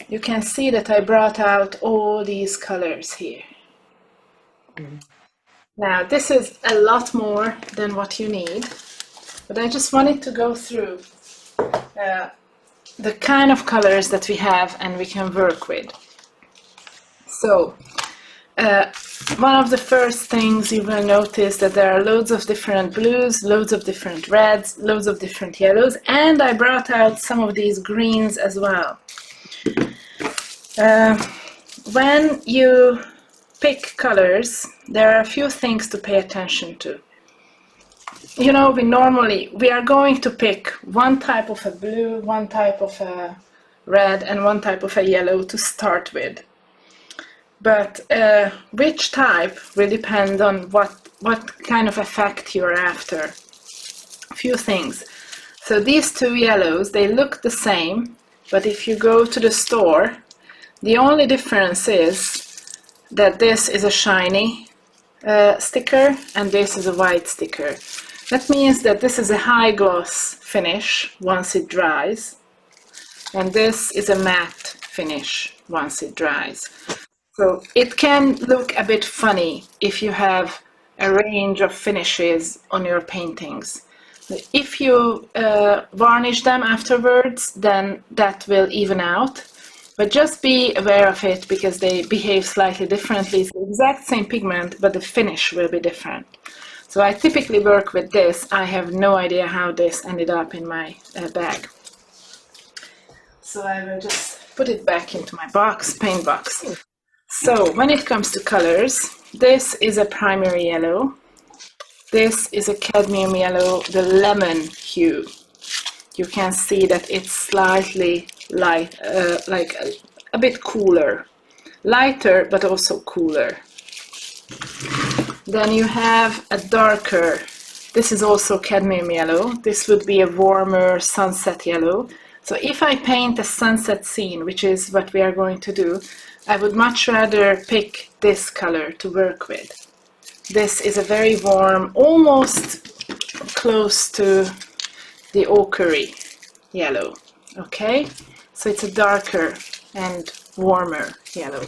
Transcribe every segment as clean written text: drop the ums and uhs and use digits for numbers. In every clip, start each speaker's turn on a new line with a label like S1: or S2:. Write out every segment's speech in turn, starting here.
S1: you can see that I brought out all these colors here. Now, this is a lot more than what you need, but I just wanted to go through the kind of colors that we have and we can work with. So, one of the first things you will notice that there are loads of different blues, loads of different reds, loads of different yellows, and I brought out some of these greens as well. When you pick colors, there are a few things to pay attention to. You know, we are going to pick one type of a blue, one type of a red, and one type of a yellow to start with. But which type will depend on what kind of effect you're after. A few things. So these two yellows, they look the same, but if you go to the store, the only difference is that this is a shiny sticker and this is a white sticker. That means that this is a high gloss finish once it dries, and this is a matte finish once it dries. So it can look a bit funny if you have a range of finishes on your paintings. If you varnish them afterwards, then that will even out. But just be aware of it because they behave slightly differently. It's the exact same pigment, but the finish will be different. So I typically work with this. I have no idea how this ended up in my bag. So I will just put it back into my box, paint box. So when it comes to colors, this is a primary yellow. This is a cadmium yellow, the lemon hue. You can see that it's slightly light, like a bit cooler. Lighter, but also cooler. Then you have a darker, this is also cadmium yellow. This would be a warmer sunset yellow. So if I paint a sunset scene, which is what we are going to do, I would much rather pick this color to work with. This is a very warm, almost close to the ochre yellow, okay? So it's a darker and warmer yellow.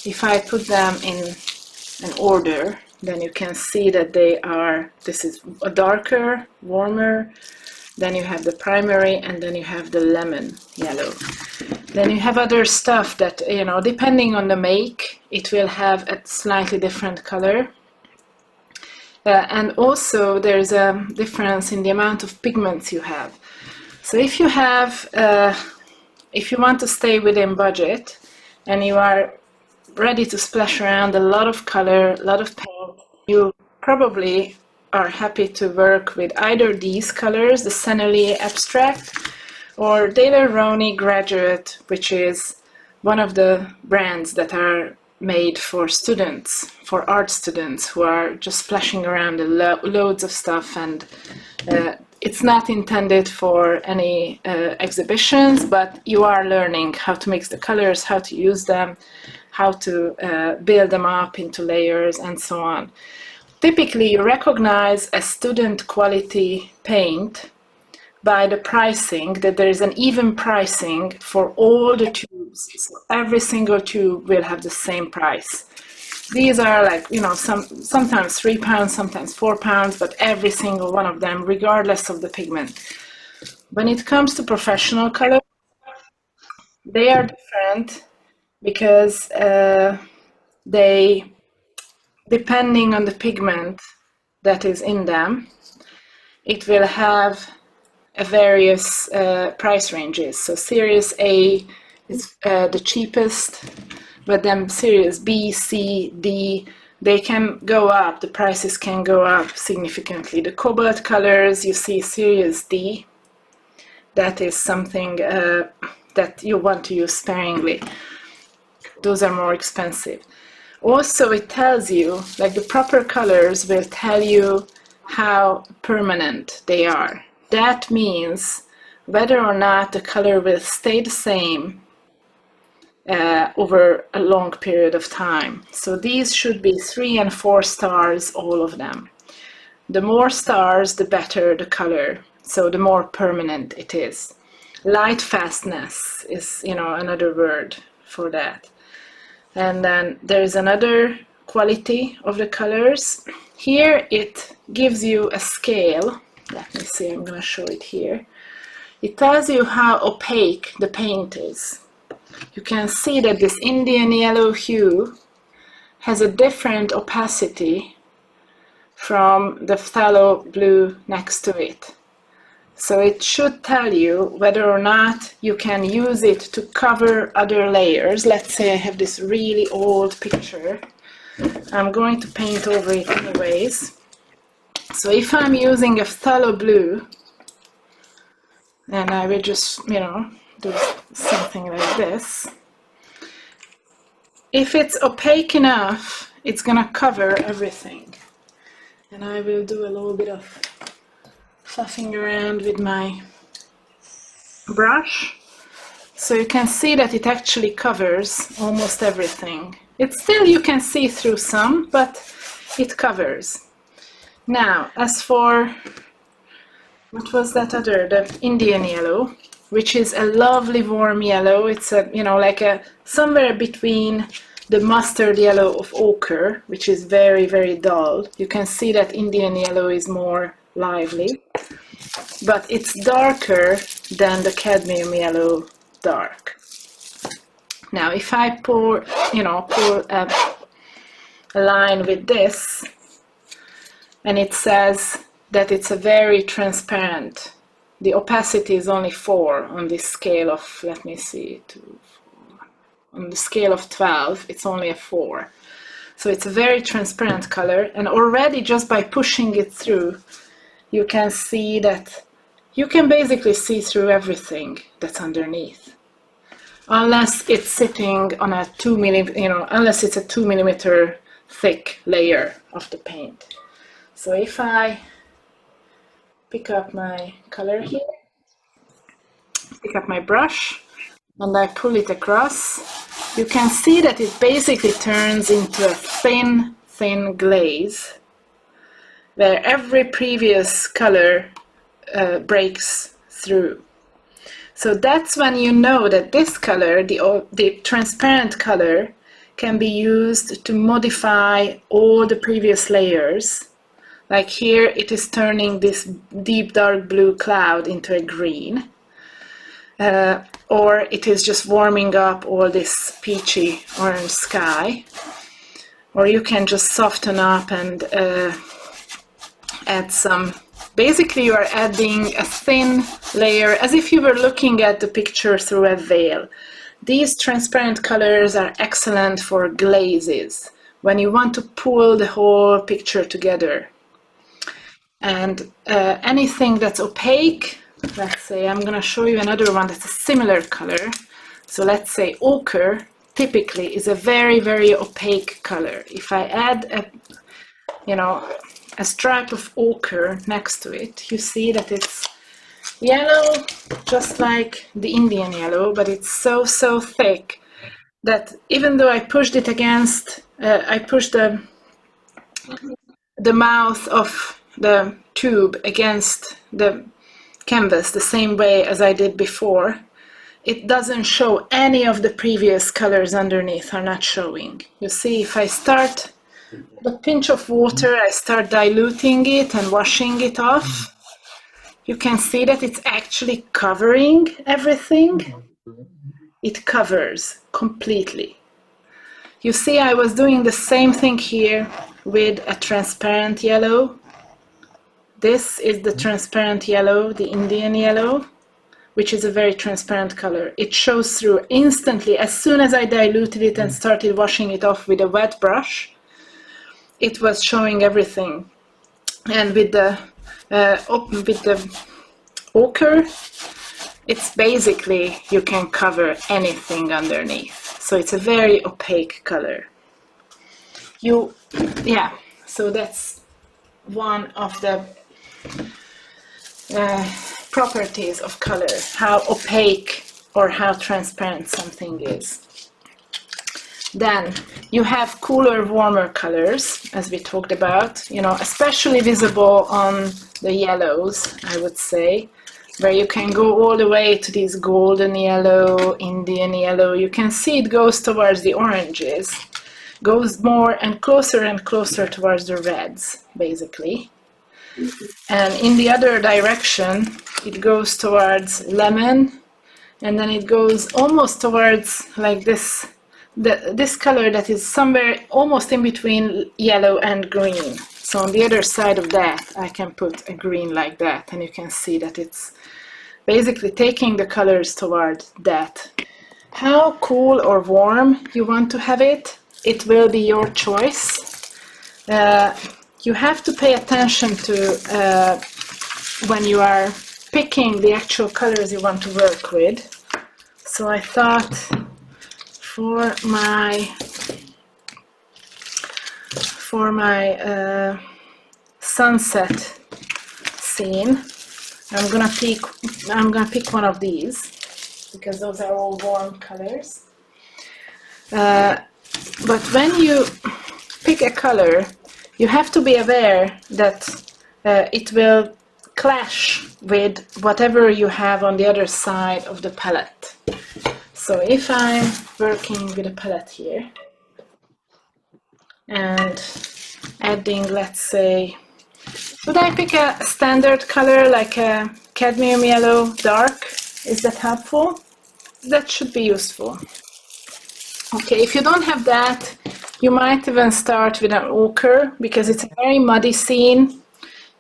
S1: If I put them in an order, then you can see that they are, this is a darker, warmer, then you have the primary, and then you have the lemon yellow. Then you have other stuff that, you know, depending on the make, it will have a slightly different color. And also there's a difference in the amount of pigments you have. So if you have, if you want to stay within budget and you are ready to splash around a lot of color, a lot of paint, you probably are happy to work with either these colors, the Sennelier Abstract, or Daler-Rowney Graduate, which is one of the brands that are made for students, for art students who are just splashing around loads of stuff, and it's not intended for any exhibitions, but you are learning how to mix the colors, how to use them, how to build them up into layers, and so on. Typically, you recognize a student quality paint by the pricing, that there is an even pricing for all the tubes. So every single tube will have the same price. These are like, you know, sometimes £3, sometimes £4, but every single one of them, regardless of the pigment. When it comes to professional color, they are different because they, depending on the pigment that is in them, it will have various price ranges. So Series A is the cheapest, but then Series B, C, D, they can go up, the prices can go up significantly. The cobalt colors, you see Series D, that is something that you want to use sparingly. Those are more expensive. Also, it tells you, like the proper colors will tell you how permanent they are. That means whether or not the color will stay the same over a long period of time. So these should be 3 and 4 stars, all of them. The more stars, the better the color, so the more permanent it is. Light fastness is, you know, another word for that. And then there's another quality of the colors. Here it gives you a scale. Let me see, I'm going to show it here. It tells you how opaque the paint is. You can see that this Indian yellow hue has a different opacity from the phthalo blue next to it. So it should tell you whether or not you can use it to cover other layers. Let's say I have this really old picture. I'm going to paint over it anyways. So if I'm using a phthalo blue, and I will just, you know, do something like this. If it's opaque enough, it's gonna cover everything. And I will do a little bit of fluffing around with my brush. So you can see that it actually covers almost everything. It's still, you can see through some, but it covers. Now, as for, what was that other, the Indian yellow, which is a lovely warm yellow. It's a, you know, like a, somewhere between the mustard yellow of ochre, which is very, very dull. You can see that Indian yellow is more lively, but it's darker than the cadmium yellow dark. Now, if I pour, you know, pour a line with this, and it says that it's a very transparent, the opacity is only 4 on this scale of, let me see, 2, 4. On the scale of 12, it's only a 4. So it's a very transparent color, and already just by pushing it through, you can see that you can basically see through everything that's underneath. Unless it's sitting on a 2 millimeter, you know, unless it's a 2 millimeter thick layer of the paint. So if I pick up my color here, pick up my brush, and I pull it across, you can see that it basically turns into a thin, thin glaze, where every previous color breaks through. So that's when you know that this color, the transparent color, can be used to modify all the previous layers. Like here, it is turning this deep dark blue cloud into a green. Or it is just warming up all this peachy orange sky. Or you can just soften up and add some. Basically, you are adding a thin layer, as if you were looking at the picture through a veil. These transparent colors are excellent for glazes, when you want to pull the whole picture together. And anything that's opaque, let's say, I'm going to show you another one that's a similar color. So let's say ochre typically is a very, very opaque color. If I add a, you know, a stripe of ochre next to it, you see that it's yellow, just like the Indian yellow, but it's so, so thick that even though I pushed it against, I pushed the mouth of the tube against the canvas the same way as I did before, it doesn't show any of the previous colors underneath are not showing. You see, if I start the pinch of water, I start diluting it and washing it off, you can see that it's actually covering everything. It covers completely. You see, I was doing the same thing here with a transparent yellow. This is the transparent yellow, the Indian yellow, which is a very transparent color. It shows through instantly. As soon as I diluted it and started washing it off with a wet brush, it was showing everything. And with the ochre, it's basically, you can cover anything underneath. So it's a very opaque color. Yeah, so that's one of the properties of color, how opaque or how transparent something is. Then you have cooler, warmer colors, as we talked about, you know, especially visible on the yellows, I would say, where you can go all the way to this golden yellow, Indian yellow. You can see it goes towards the oranges, goes more and closer towards the reds, basically. And in the other direction, it goes towards lemon, and then it goes almost towards like this, this color that is somewhere almost in between yellow and green. So on the other side of that, I can put a green like that, and you can see that it's basically taking the colors toward that. How cool or warm you want to have it, it will be your choice. You have to pay attention to when you are picking the actual colors you want to work with. So I thought for my sunset scene, I'm gonna pick one of these because those are all warm colors. But when you pick a color, you have to be aware that it will clash with whatever you have on the other side of the palette. So if I'm working with a palette here and adding, let's say, would I pick a standard color like a cadmium yellow dark? Is that helpful? That should be useful. Okay, if you don't have that, you might even start with an ochre because it's a very muddy scene.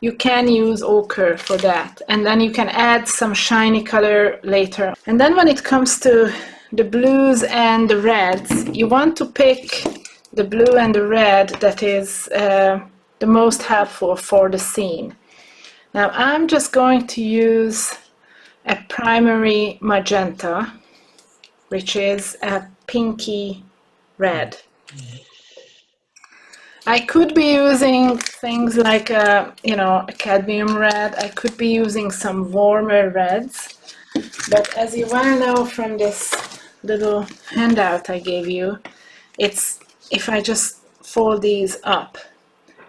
S1: You can use ochre for that, and then you can add some shiny color later. And then when it comes to the blues and the reds, you want to pick the blue and the red that is the most helpful for the scene. Now I'm just going to use a primary magenta, which is a pinky red. I could be using things like a cadmium red. I could be using some warmer reds, but as you well know from this little handout I gave you, it's if I just fold these up,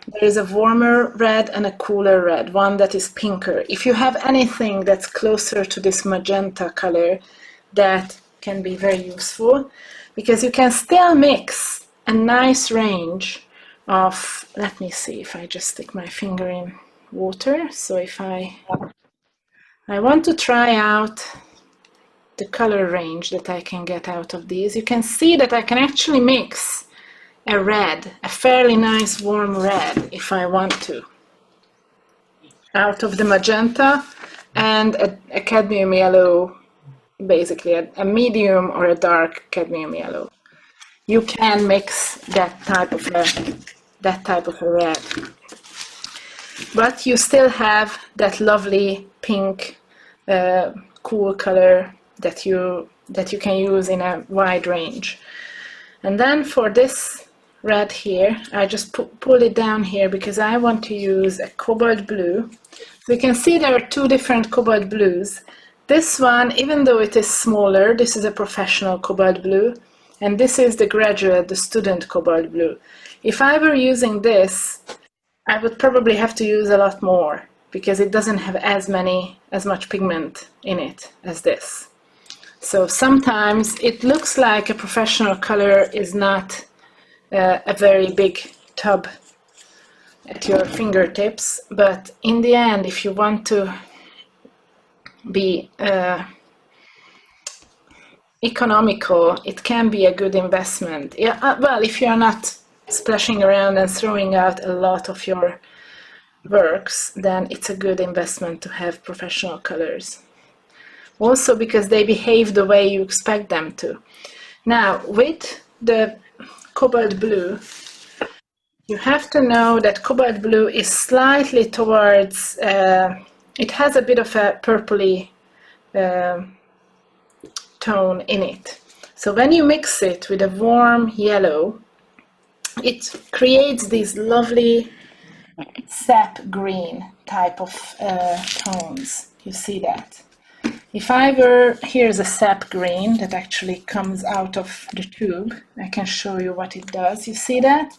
S1: there is a warmer red and a cooler red, one that is pinker. If you have anything that's closer to this magenta color, that can be very useful because you can still mix a nice range of, let me see if I just stick my finger in water. So if I want to try out the color range that I can get out of these, you can see that I can actually mix a red, a fairly nice warm red if I want to, out of the magenta and a cadmium yellow, basically a medium or a dark cadmium yellow. You can mix that type of a red, but you still have that lovely pink cool color that you can use in a wide range. And then for this red here, I just pull it down here because I want to use a cobalt blue. So you can see there are two different cobalt blues. This one, even though it is smaller, this is a professional cobalt blue, and this is the graduate, the student cobalt blue. If I were using this, I would probably have to use a lot more because it doesn't have as much pigment in it as this. So sometimes it looks like a professional color is not a very big tub at your fingertips, but in the end, if you want to be economical, it can be a good investment. Yeah, well, if you're not splashing around and throwing out a lot of your works, then it's a good investment to have professional colors. Also because they behave the way you expect them to. Now, with the cobalt blue, you have to know that cobalt blue is slightly towards, it has a bit of a purpley tone in it. So when you mix it with a warm yellow, it creates these lovely sap green type of tones. You see that? If I were, here's a sap green that actually comes out of the tube. I can show you what it does. You see that?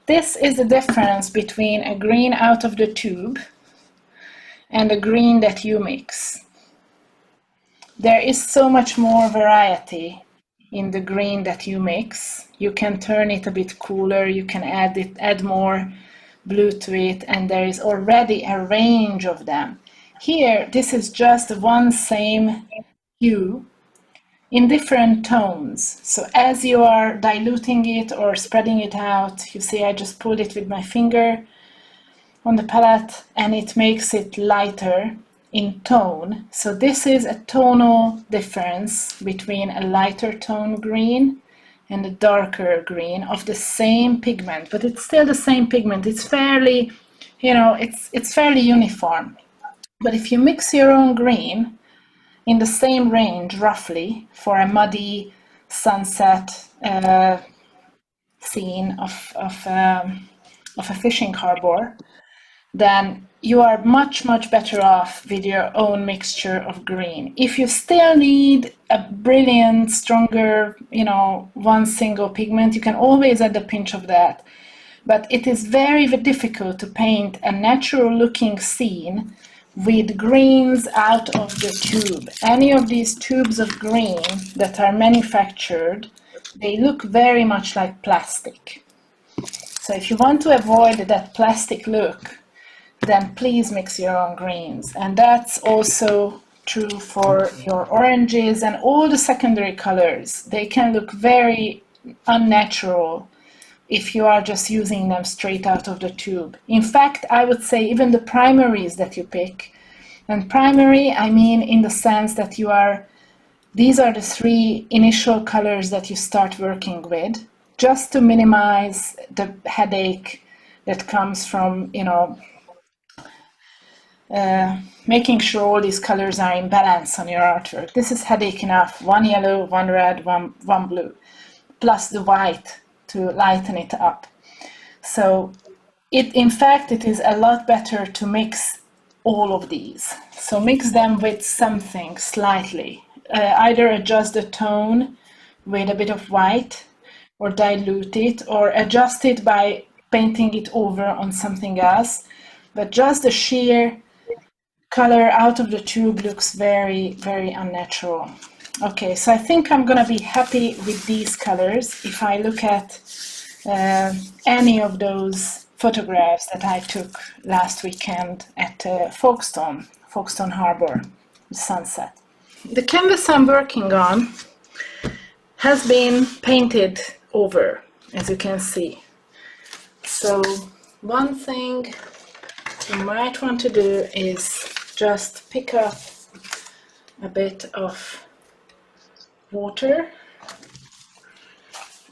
S1: This is the difference between a green out of the tube and a green that you mix. There is so much more variety in the green that you mix. You can turn it a bit cooler, you can add more blue to it, and there is already a range of them. Here, this is just one same hue in different tones. So as you are diluting it or spreading it out, you see I just pulled it with my finger on the palette and it makes it lighter in tone. So this is a tonal difference between a lighter tone green and a darker green of the same pigment, but it's still the same pigment. It's fairly, you know, it's fairly uniform. But if you mix your own green in the same range, roughly, for a muddy sunset scene of a fishing harbor, then you are much, much better off with your own mixture of green. If you still need a brilliant, stronger, you know, one single pigment, you can always add a pinch of that. But it is very, very difficult to paint a natural looking scene with greens out of the tube. Any of these tubes of green that are manufactured, they look very much like plastic. So if you want to avoid that plastic look, then please mix your own greens. And that's also true for your oranges and all the secondary colors. They can look very unnatural if you are just using them straight out of the tube. In fact, I would say even the primaries that you pick, and primary I mean in the sense that these are the three initial colors that you start working with, just to minimize the headache that comes from, you know, making sure all these colors are in balance on your artwork. This is headache enough. One yellow, one red, one blue, plus the white to lighten it up. So in fact, it is a lot better to mix all of these. So mix them with something slightly. Either adjust the tone with a bit of white, or dilute it, or adjust it by painting it over on something else. But just the sheer color out of the tube looks very, very unnatural. Okay, so I think I'm gonna be happy with these colors if I look at any of those photographs that I took last weekend at Folkestone Harbour, sunset. The canvas I'm working on has been painted over, as you can see. So one thing you might want to do is just pick up a bit of water,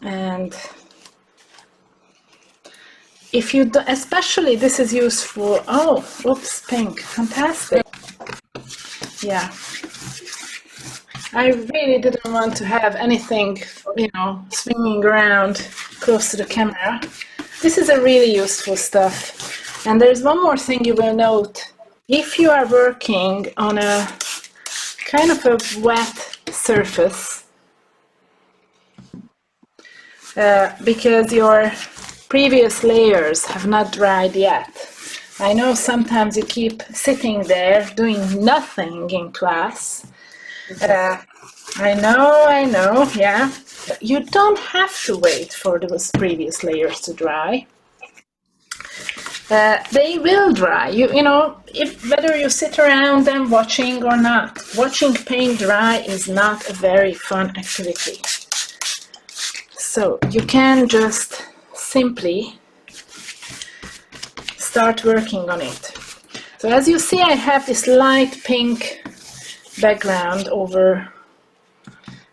S1: and if you do, especially this is useful. Oh, oops, pink, fantastic. Yeah, I really didn't want to have anything, you know, swinging around close to the camera. This is a really useful stuff. And there's one more thing you will note. If you are working on a kind of a wet surface, because your previous layers have not dried yet. I know sometimes you keep sitting there doing nothing in class. I know, yeah. You don't have to wait for those previous layers to dry. They will dry. You know, whether you sit around them watching or not. Watching paint dry is not a very fun activity. So you can just simply start working on it. So as you see, I have this light pink background over.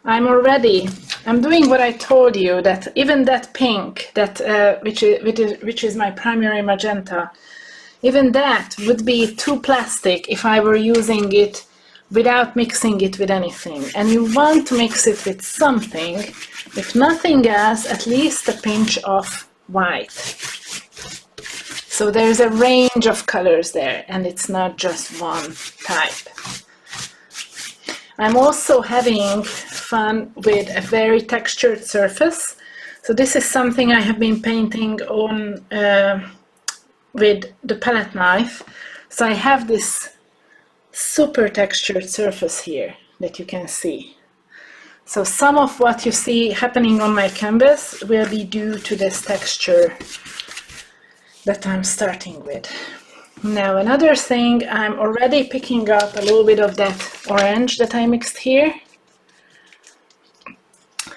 S1: I'm doing what I told you, that even that pink, that which is my primary magenta, even that would be too plastic if I were using it without mixing it with anything. And you want to mix it with something, if nothing else, at least a pinch of white. So there's a range of colors there, and it's not just one type. I'm also having fun with a very textured surface. So this is something I have been painting on with the palette knife. So I have this super textured surface here that you can see. So some of what you see happening on my canvas will be due to this texture that I'm starting with. Now another thing, I'm already picking up a little bit of that orange that I mixed here,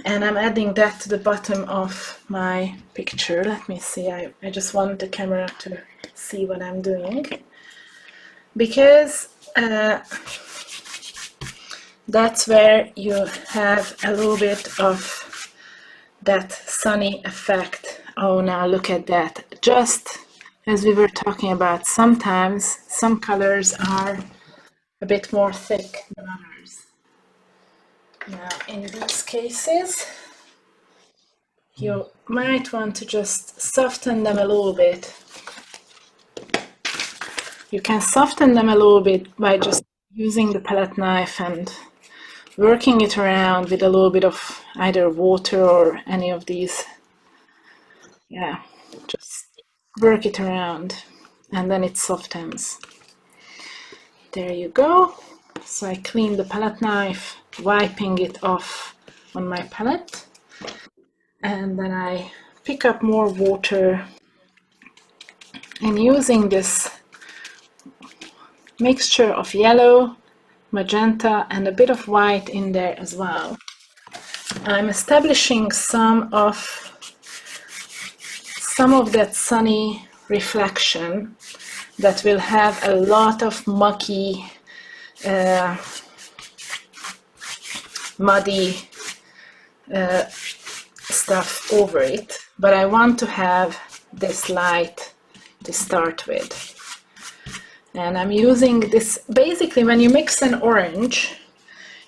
S1: and I'm adding that to the bottom of my picture. Let me see, I just want the camera to see what I'm doing, because that's where you have a little bit of that sunny effect. Oh, now look at that. Just as we were talking about, sometimes some colors are a bit more thick than others. Now, in these cases, you might want to just soften them a little bit. You can soften them a little bit by just using the palette knife and working it around with a little bit of either water or any of these. Yeah, just work it around and then it softens. There you go. So I clean the palette knife, wiping it off on my palette, and then I pick up more water and using this mixture of yellow, magenta and a bit of white in there as well, I'm establishing some of that sunny reflection that will have a lot of mucky, muddy stuff over it, but I want to have this light to start with. And I'm using this, basically when you mix an orange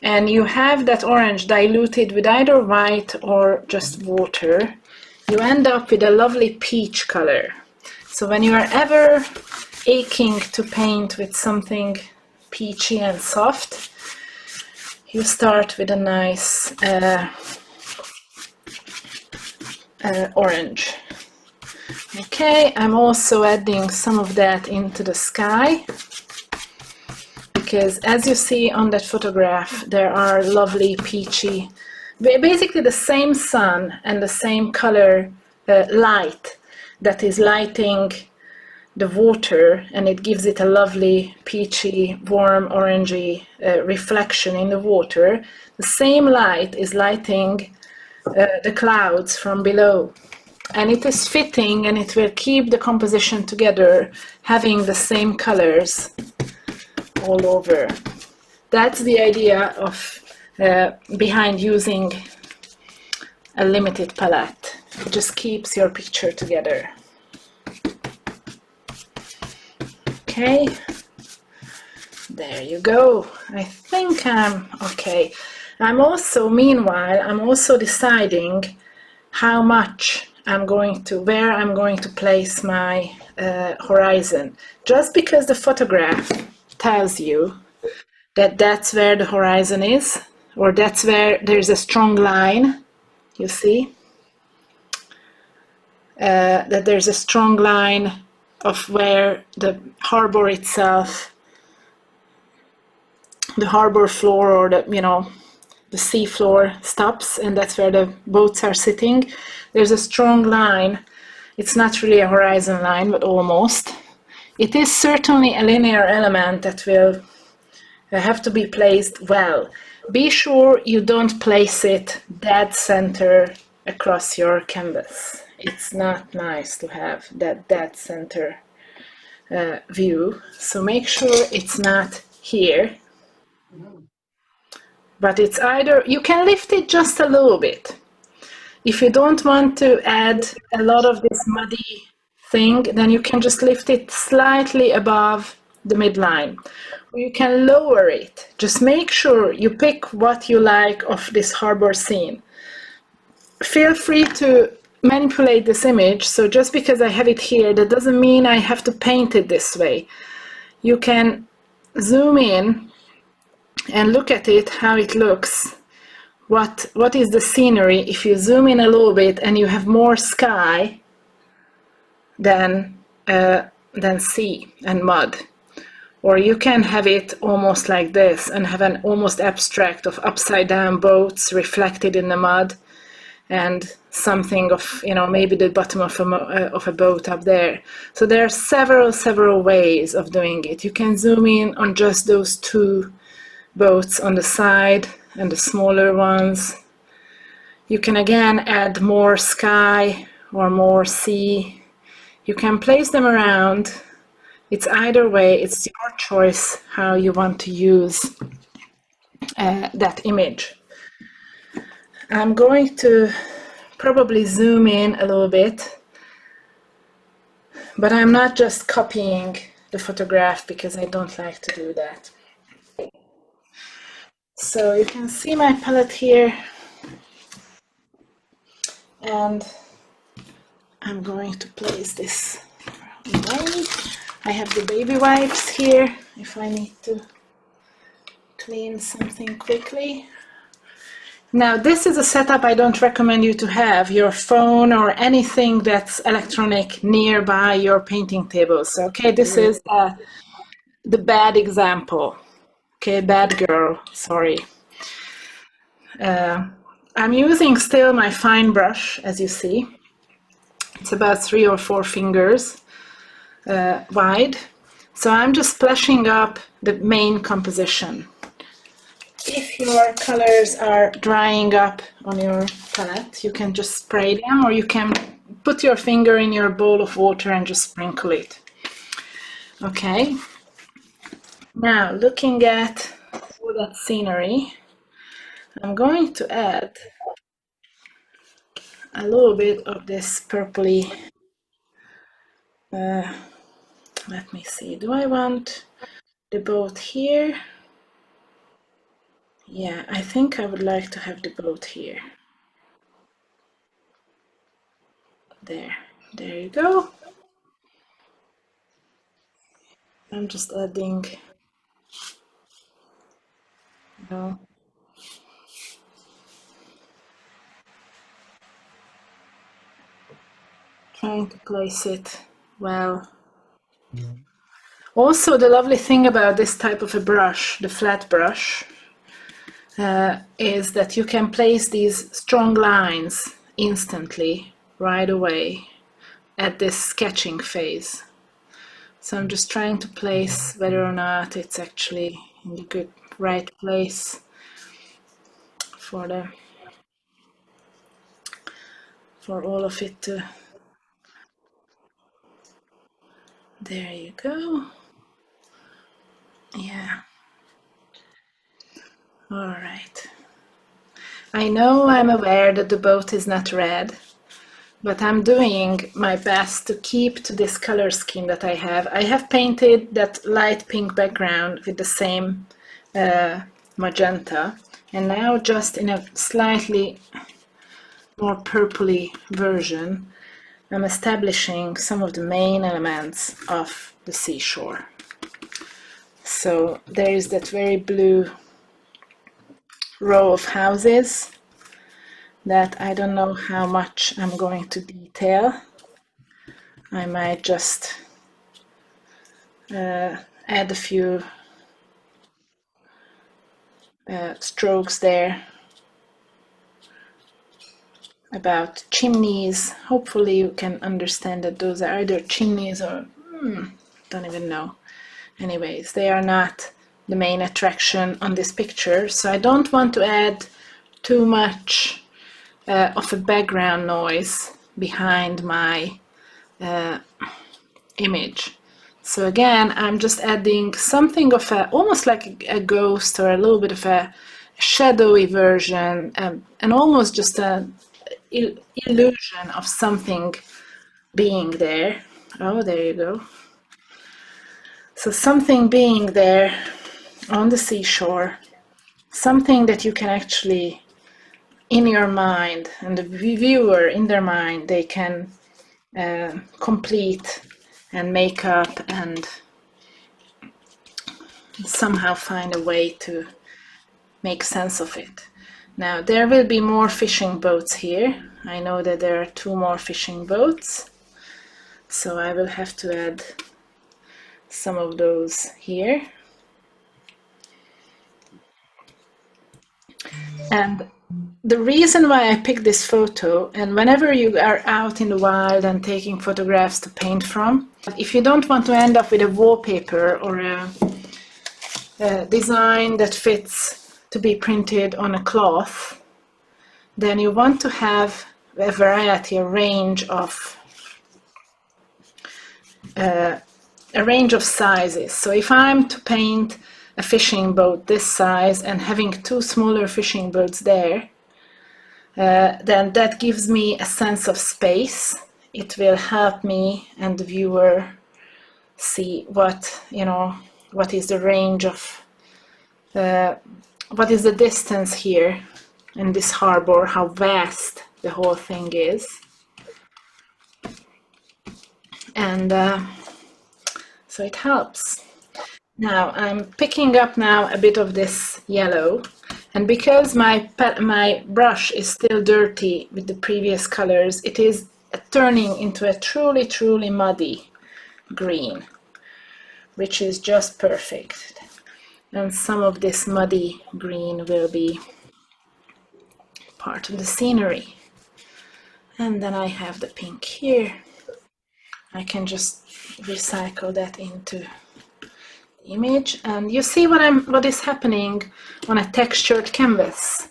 S1: and you have that orange diluted with either white or just water, you end up with a lovely peach color. So when you are ever aching to paint with something peachy and soft, you start with a nice orange. Okay, I'm also adding some of that into the sky, because as you see on that photograph, there are lovely peachy, basically the same sun and the same color light that is lighting the water, and it gives it a lovely peachy, warm, orangey reflection in the water. The same light is lighting the clouds from below. And it is fitting, and it will keep the composition together, having the same colors all over. That's the idea of behind using a limited palette. It just keeps your picture together. Okay, there you go. I think I'm okay. Meanwhile, I'm also deciding how much where I'm going to place my horizon. Just because the photograph tells you that that's where the horizon is, or that's where there's a strong line, you see? That there's a strong line of where the harbor itself, the harbor floor, or the sea floor stops, and that's where the boats are sitting. There's a strong line. It's not really a horizon line, but almost. It is certainly a linear element that will have to be placed well. Be sure you don't place it dead center across your canvas. It's not nice to have that dead center view. So make sure it's not here. But it's either, you can lift it just a little bit. If you don't want to add a lot of this muddy thing, then you can just lift it slightly above the midline. Or you can lower it. Just make sure you pick what you like of this harbor scene. Feel free to manipulate this image. So just because I have it here, that doesn't mean I have to paint it this way. You can zoom in and look at it, how it looks. What is the scenery if you zoom in a little bit and you have more sky than sea and mud? Or you can have it almost like this and have an almost abstract of upside down boats reflected in the mud, and something of, you know, maybe the bottom of a boat up there. So there are several ways of doing it. You can zoom in on just those two boats on the side and the smaller ones. You can again add more sky or more sea. You can place them around. It's either way, it's your choice how you want to use that image. I'm going to probably zoom in a little bit, but I'm not just copying the photograph because I don't like to do that. So you can see my palette here, and I'm going to place this away. I have the baby wipes here if I need to clean something quickly. Now this is a setup I don't recommend you to have your phone or anything that's electronic nearby your painting table. So, okay, this is the bad example. Okay, bad girl, sorry. I'm using still my fine brush, as you see. It's about 3 or 4 fingers wide. So I'm just splashing up the main composition. If your colors are drying up on your palette, you can just spray them, or you can put your finger in your bowl of water and just sprinkle it. Okay. Now, looking at all that scenery, I'm going to add a little bit of this purpley. Let me see. Do I want the boat here? Yeah, I think I would like to have the boat here. There you go. I'm just adding, you know, trying to place it well. Also, the lovely thing about this type of a brush, the flat brush, is that you can place these strong lines instantly, right away, at this sketching phase. So I'm just trying to place whether or not it's actually in the good right place for all of it to. There you go. Yeah. All right. I know, I'm aware that the boat is not red, but I'm doing my best to keep to this color scheme that I have. I have painted that light pink background with the same magenta, and now just in a slightly more purpley version, I'm establishing some of the main elements of the seashore. So there is that very blue row of houses that I don't know how much I'm going to detail. I might just add a few strokes there about chimneys. Hopefully you can understand that those are either chimneys or don't even know. Anyways, they are not the main attraction on this picture, so I don't want to add too much of a background noise behind my image. So again, I'm just adding something of almost like a ghost or a little bit of a shadowy version, and almost just an illusion of something being there. Oh, there you go. So something being there on the seashore, something that you can actually, in your mind, and the viewer in their mind, they can complete and make up and somehow find a way to make sense of it. Now there will be more fishing boats here. I know that there are 2 more fishing boats, so I will have to add some of those here. And the reason why I picked this photo, and whenever you are out in the wild and taking photographs to paint from, if you don't want to end up with a wallpaper or a design that fits to be printed on a cloth, then you want to have a variety, a range of sizes. So if I'm to paint a fishing boat this size and having 2 smaller fishing boats there, then that gives me a sense of space. It will help me and the viewer see what, you know, what is the range of, what is the distance here in this harbor, how vast the whole thing is. And so it helps. Now I'm picking up now a bit of this yellow, and because my brush is still dirty with the previous colors, it is turning into a truly muddy green, which is just perfect. And some of this muddy green will be part of the scenery. And then I have the pink here. I can just recycle that into the image, and you see what is happening on a textured canvas,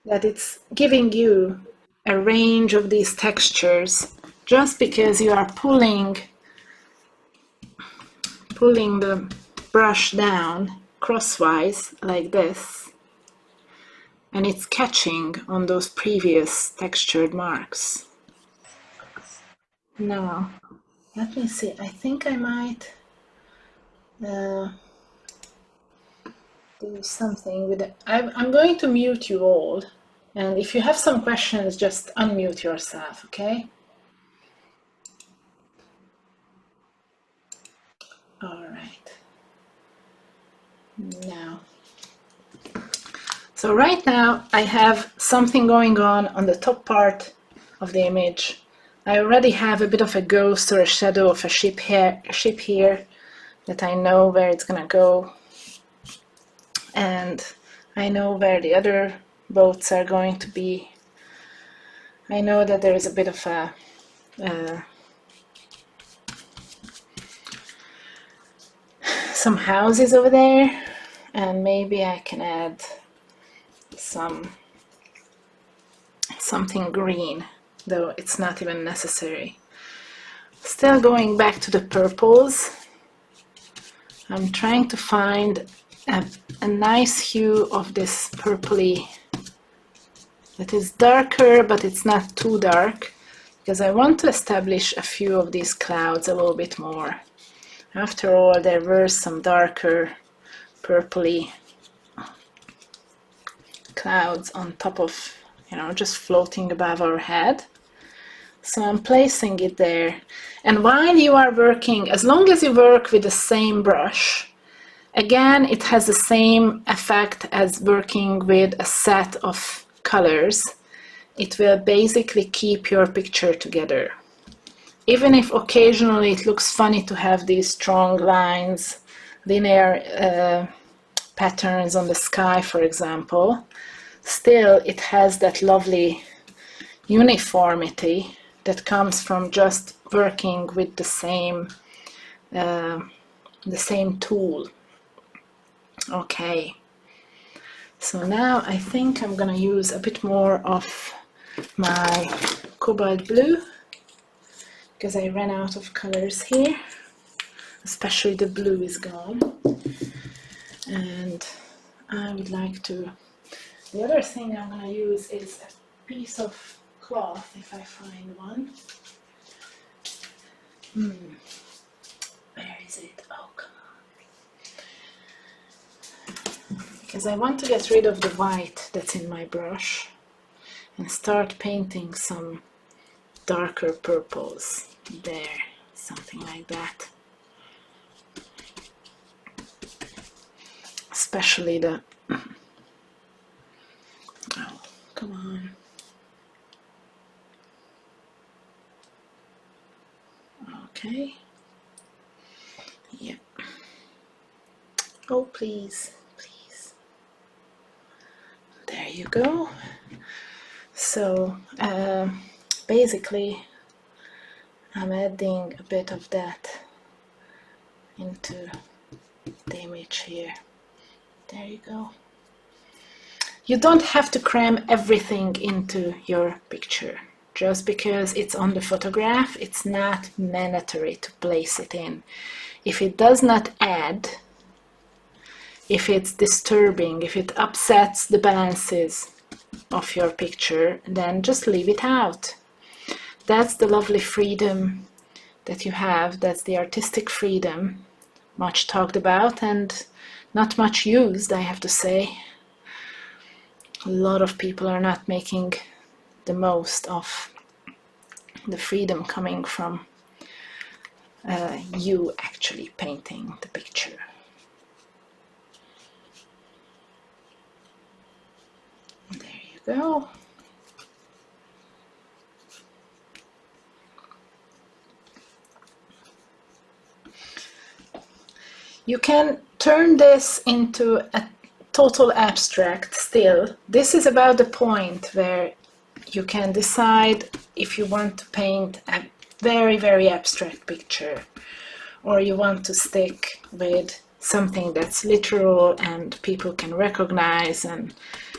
S1: that it's giving you a range of these textures just because you are pulling the brush down crosswise like this, and it's catching on those previous textured marks. Now let me see, I think I might do something with it. I'm going to mute you all, and if you have some questions, just unmute yourself, okay? All right. Now, so right now I have something going on the top part of the image. I already have a bit of a ghost or a shadow of a ship here that I know where it's gonna go, and I know where the other boats are going to be. I know that there is a bit of a some houses over there, and maybe I can add something green, though it's not even necessary. Still going back to the purples, I'm trying to find a nice hue of this purpley that is darker, but it's not too dark, because I want to establish a few of these clouds a little bit more. After all, there were some darker purpley clouds on top of, you know, just floating above our head. So I'm placing it there. And while you are working, as long as you work with the same brush, again, it has the same effect as working with a set of colors. It will basically keep your picture together. Even if occasionally it looks funny to have these strong lines, linear patterns on the sky, for example, still it has that lovely uniformity that comes from just working with the same tool. Okay, so now I think I'm gonna use a bit more of my cobalt blue, because I ran out of colors here, especially the blue is gone. And I would like to, the other thing I'm going to use is a piece of cloth, if I find one. Where is it? Oh, come on. Because I want to get rid of the white that's in my brush and start painting some darker purples. There, something like that. especially the... Oh, come on. Okay. Yeah. Oh, please, please. There you go. So basically I'm adding a bit of that into the image here. There you go. You don't have to cram everything into your picture. Just because it's on the photograph, it's not mandatory to place it in. If it does not add, if it's disturbing, if it upsets the balances of your picture, then just leave it out. That's the lovely freedom that you have. That's the artistic freedom, much talked about and not much used, I have to say. A lot of people are not making the most of the freedom coming from you actually painting the picture. There you go. You can turn this into a total abstract still. This is about the point where you can decide if you want to paint a very, very abstract picture, or you want to stick with something that's literal and people can recognize and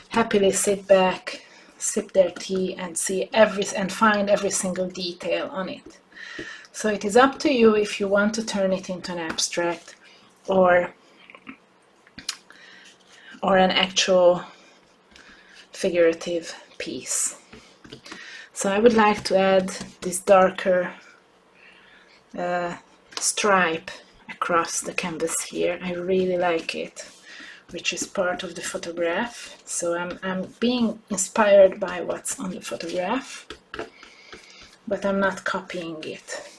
S1: happily sit back, sip their tea and see and find every single detail on it. So it is up to you if you want to turn it into an abstract or an actual figurative piece. So I would like to add this darker stripe across the canvas here. I really like it, which is part of the photograph. So I'm being inspired by what's on the photograph, but I'm not copying it.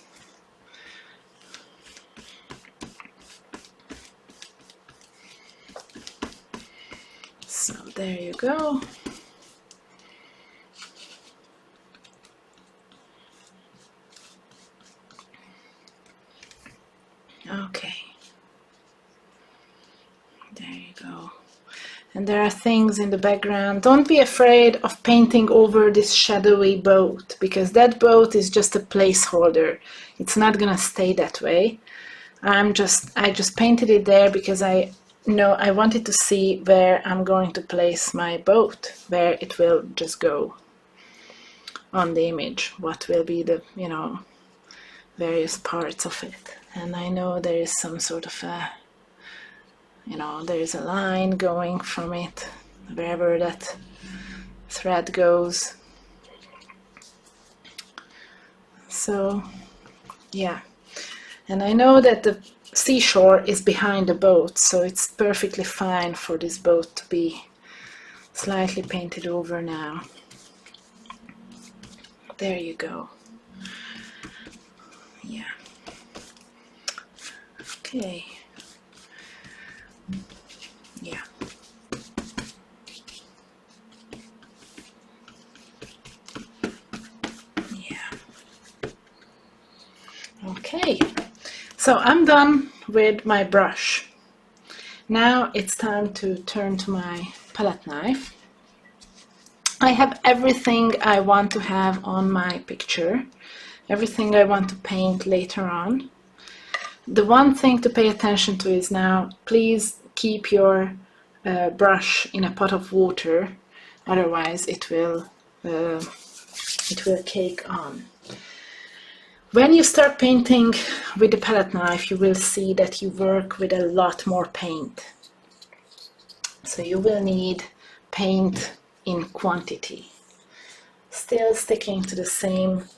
S1: So there you go. Okay. There you go. And there are things in the background. Don't be afraid of painting over this shadowy boat, because that boat is just a placeholder. It's not gonna stay that way. I just painted it there because I wanted to see where I'm going to place my boat, where it will just go on the image, what will be the, various parts of it. And I know there is some sort of a, there is a line going from it, wherever that thread goes. So, yeah. And I know that the seashore is behind the boat, so it's perfectly fine for this boat to be slightly painted over now. There you go. Yeah. Okay. Yeah. Yeah. Okay. So I'm done with my brush. Now it's time to turn to my palette knife. I have everything I want to have on my picture, everything I want to paint later on. The one thing to pay attention to is now, please keep your brush in a pot of water, otherwise it will cake on. When you start painting with the palette knife, you will see that you work with a lot more paint. So you will need paint in quantity. Still sticking to the same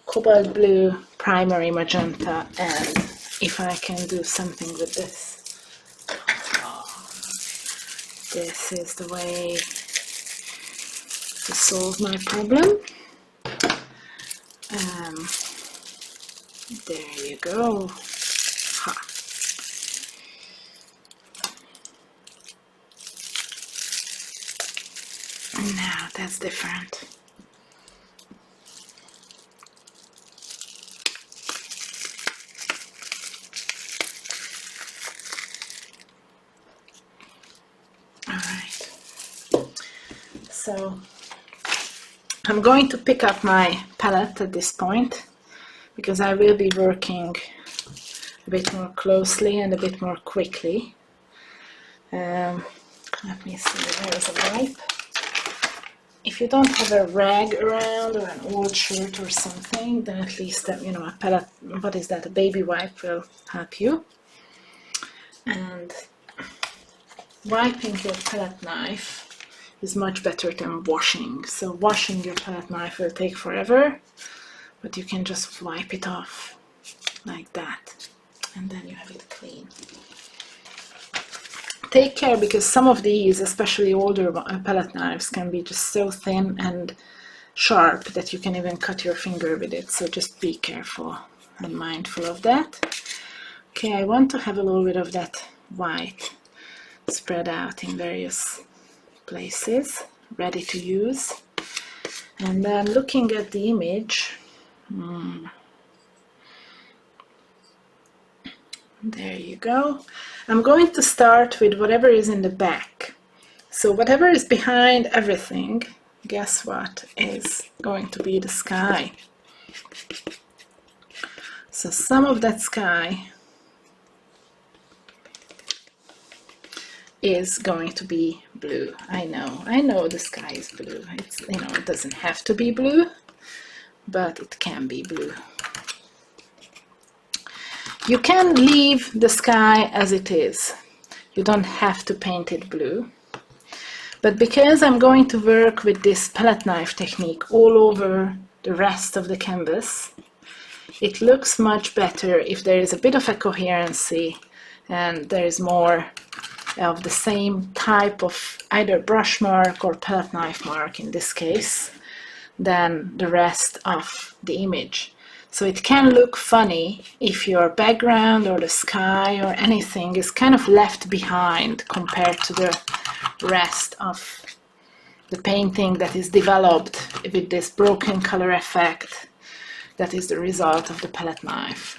S1: cobalt blue, primary magenta, and if I can do something with this. Oh, this is the way to solve my problem. There you go. Ha. Now that's different. All right. So I'm going to pick up my palette at this point because I will be working a bit more closely and a bit more quickly. Let me see, there is a wipe. If you don't have a rag around or an old shirt or something, then at least a palette, what is that, a baby wipe will help you. And wiping your palette knife is much better than washing. So washing your palette knife will take forever, but you can just wipe it off like that, and then you have it clean. Take care, because some of these, especially older palette knives, can be just so thin and sharp that you can even cut your finger with it, so just be careful and mindful of that. Okay, I want to have a little bit of that white spread out in various places, ready to use. And then looking at the image, there you go. I'm going to start with whatever is in the back. So whatever is behind everything, guess what, is going to be the sky. So some of that sky is going to be blue. I know the sky is blue. It's, it doesn't have to be blue, but it can be blue. You can leave the sky as it is. You don't have to paint it blue. But because I'm going to work with this palette knife technique all over the rest of the canvas, it looks much better if there is a bit of a coherency and there is more of the same type of either brush mark or palette knife mark in this case than the rest of the image. So it can look funny if your background or the sky or anything is kind of left behind compared to the rest of the painting that is developed with this broken color effect that is the result of the palette knife.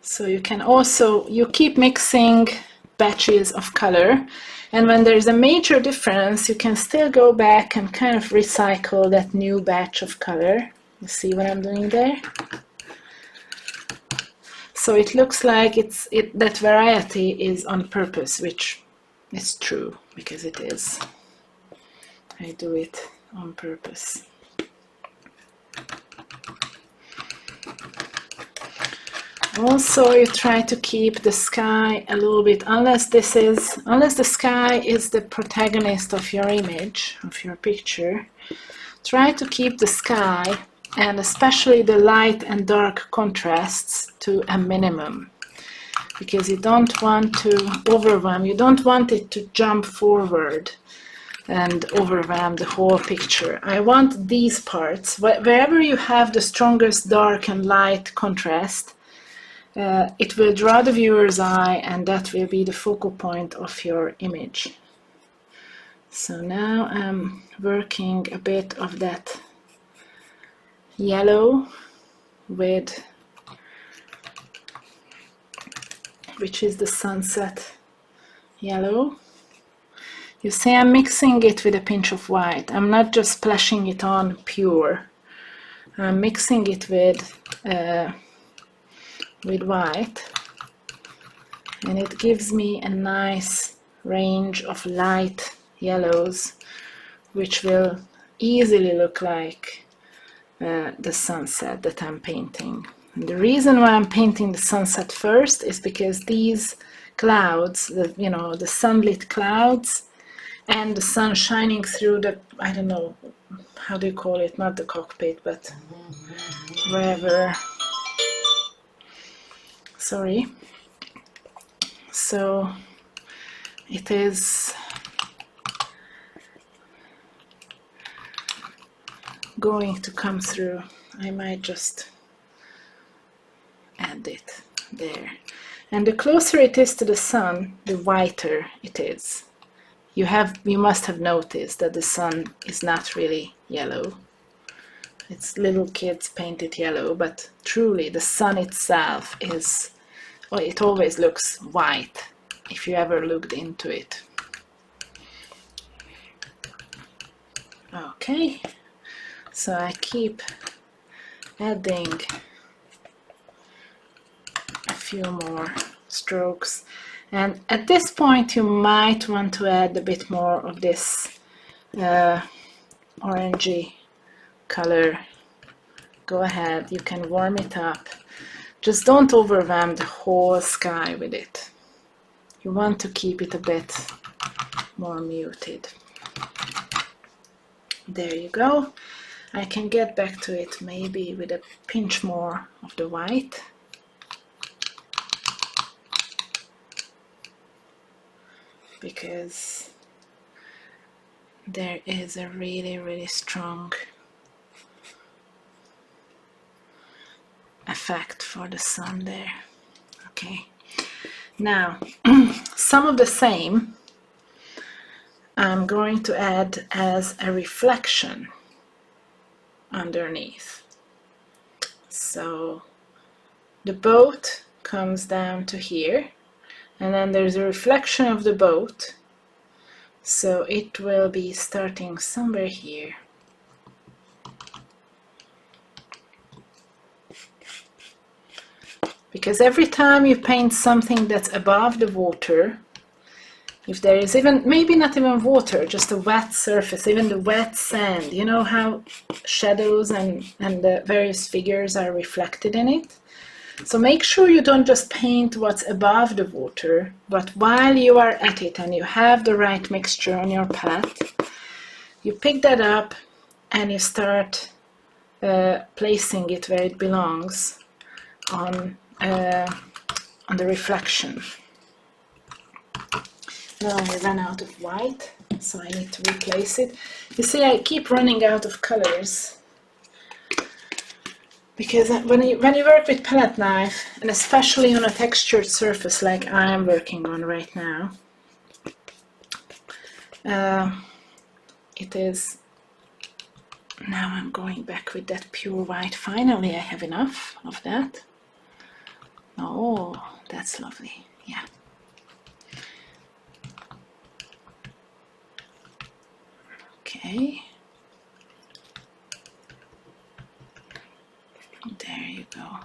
S1: So you can also, you keep mixing batches of color, and when there's a major difference you can still go back and kind of recycle that new batch of color. You see what I'm doing there? So it looks like that variety is on purpose, which is true, because it is. I do it on purpose. Also, you try to keep the sky a little bit, unless the sky is the protagonist of your image, of your picture, try to keep the sky and especially the light and dark contrasts to a minimum, because you don't want to overwhelm, you don't want it to jump forward and overwhelm the whole picture. I want these parts, wherever you have the strongest dark and light contrast, it will draw the viewer's eye, and that will be the focal point of your image. So now I'm working a bit of that yellow with, which is the sunset yellow. You see, I'm mixing it with a pinch of white. I'm not just splashing it on pure. I'm mixing it with white, and it gives me a nice range of light yellows, which will easily look like the sunset that I'm painting. And the reason why I'm painting the sunset first is because these clouds, the sunlit clouds and the sun shining through the, I don't know, how do you call it, not the cockpit, but wherever. Sorry. So it is going to come through. I might just add it there. And the closer it is to the sun, the whiter it is. you must have noticed that the sun is not really yellow. It's little kids paint it yellow, but truly the sun itself is, well, it always looks white if you ever looked into it. Okay, so I keep adding a few more strokes, and at this point you might want to add a bit more of this orangey color. Go ahead, you can warm it up. Just don't overwhelm the whole sky with it. You want to keep it a bit more muted. There you go. I can get back to it maybe with a pinch more of the white. Because there is a really, really strong effect for the sun there. Okay, now some of the same I'm going to add as a reflection underneath. So the boat comes down to here, and then there's a reflection of the boat, so it will be starting somewhere here. Because every time you paint something that's above the water, if there is even, maybe not even water, just a wet surface, even the wet sand, you know how shadows and the various figures are reflected in it? So make sure you don't just paint what's above the water, but while you are at it and you have the right mixture on your palette, you pick that up and you start placing it where it belongs on the reflection. Now I ran out of white, so I need to replace it. You see, I keep running out of colors because when you work with palette knife, and especially on a textured surface like I am working on right now, it is. Now I'm going back with that pure white. Finally, I have enough of that. Oh, that's lovely. Yeah. Okay. There you go.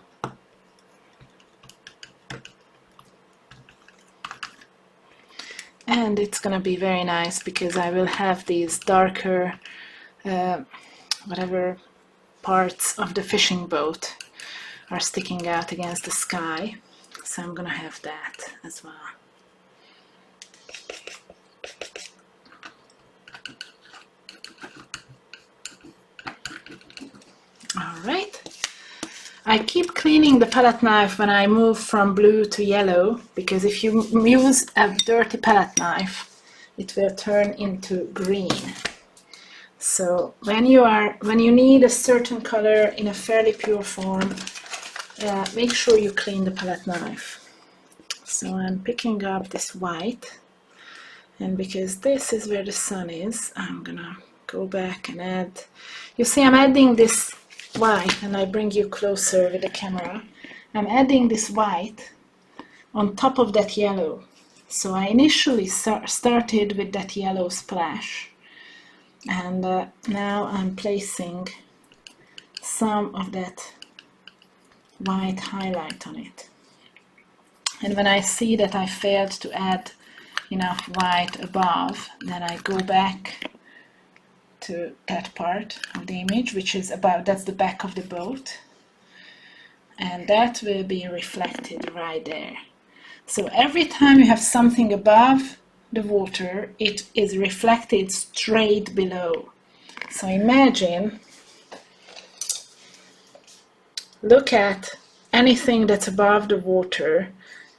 S1: And it's gonna be very nice because I will have these darker whatever parts of the fishing boat are sticking out against the sky, so I'm gonna have that as well. Alright, I keep cleaning the palette knife when I move from blue to yellow, because if you use a dirty palette knife it will turn into green. So when you need a certain color in a fairly pure form, make sure you clean the palette knife. So I'm picking up this white, and because this is where the sun is, I'm gonna go back and add. You see, I'm adding this white, and I bring you closer with the camera. I'm adding this white on top of that yellow. So I initially started with that yellow splash. And now I'm placing some of that white highlight on it. And when I see that I failed to add enough white above, then I go back to that part of the image, which is that's the back of the boat. And that will be reflected right there. So every time you have something above the water, it is reflected straight below. So imagine, look at anything that's above the water,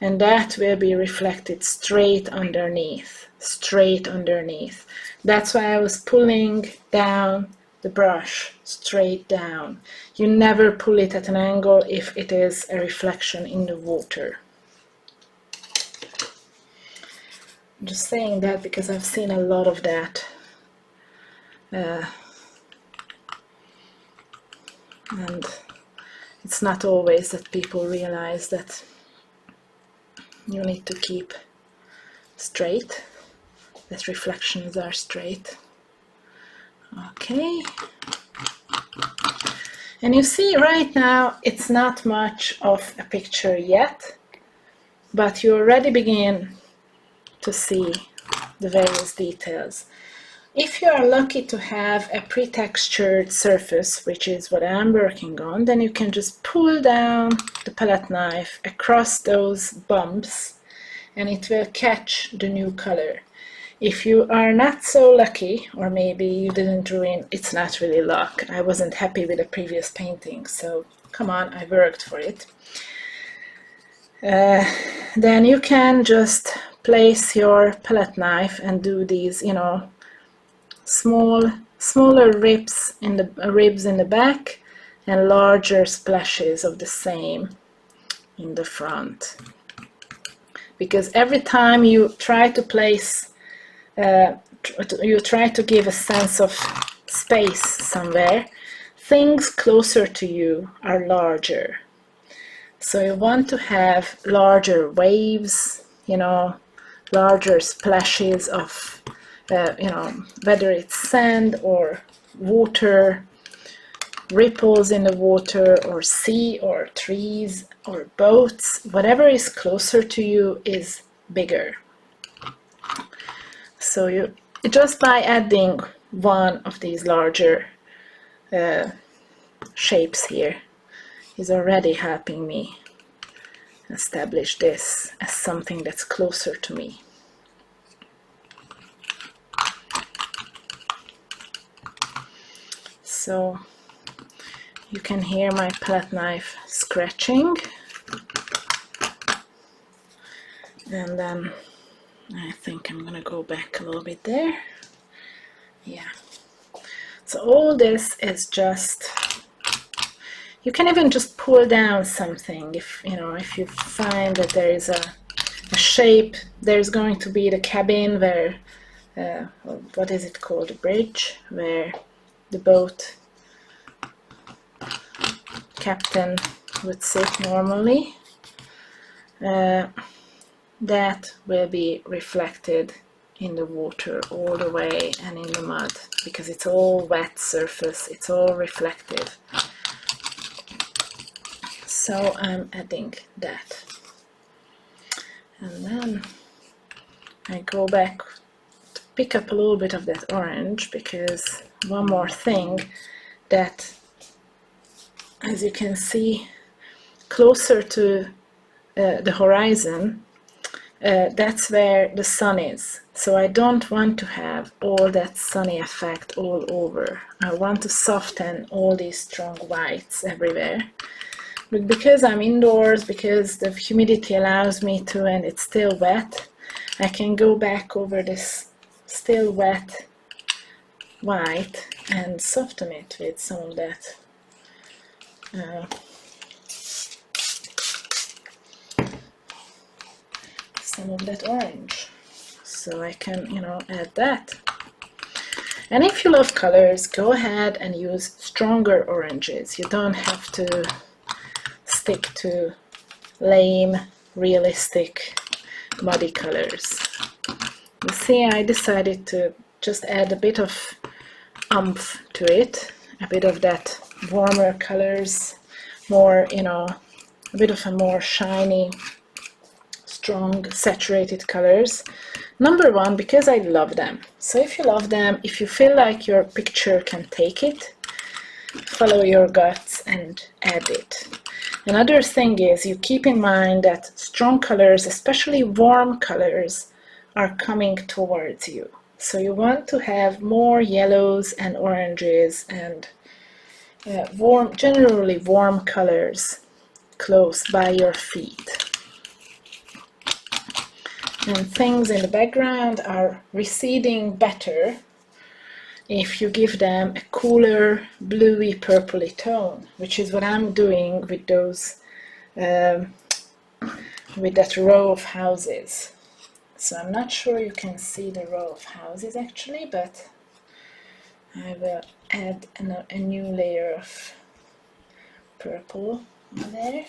S1: and that will be reflected straight underneath, straight underneath. That's why I was pulling down the brush straight down. You never pull it at an angle if it is a reflection in the water. I'm just saying that because I've seen a lot of that. And it's not always that people realize that you need to keep straight, that reflections are straight. Okay. And you see right now it's not much of a picture yet, but you already begin to see the various details. If you are lucky to have a pre-textured surface, which is what I'm working on, then you can just pull down the palette knife across those bumps and it will catch the new color. If you are not so lucky, or maybe you didn't ruin, it's not really luck. I wasn't happy with the previous painting, so come on, I worked for it. Then you can just place your palette knife and do these, you know, smaller ribs in the back and larger splashes of the same in the front. Because every time you try to place, you try to give a sense of space somewhere, things closer to you are larger. So you want to have larger waves, you know, larger splashes of, you know, whether it's sand or water, ripples in the water, or sea or trees or boats. Whatever is closer to you is bigger. So you just by adding one of these larger shapes here is already helping me establish this as something that's closer to me. So you can hear my palette knife scratching, and then I think I'm gonna go back a little bit there. Yeah. So all this is just, you can even just pull down something if, you know, if you find that there is a shape. There's going to be the cabin where, what is it called, a bridge, where the boat captain would sit normally. That will be reflected in the water all the way and in the mud, because it's all wet surface, it's all reflective. So I'm adding that. And then I go back to pick up a little bit of that orange, because one more thing, that as you can see closer to the horizon, that's where the sun is. So I don't want to have all that sunny effect all over. I want to soften all these strong whites everywhere. But because I'm indoors, because the humidity allows me to, and it's still wet, I can go back over this still wet white and soften it with some of that orange. So I can, you know, add that. And if you love colors, go ahead and use stronger oranges. You don't have to stick to lame, realistic, muddy colors. You see, I decided to just add a bit of oomph to it, a bit of that warmer colors, more, you know, a bit of a more shiny, strong, saturated colors. Number one, because I love them. So if you love them, if you feel like your picture can take it, follow your guts and add it. Another thing is, you keep in mind that strong colors, especially warm colors, are coming towards you. So you want to have more yellows and oranges and generally warm colors close by your feet. And things in the background are receding better if you give them a cooler bluey purpley tone, which is what I'm doing with those with that row of houses. So I'm not sure you can see the row of houses actually, but I will add a new layer of purple there.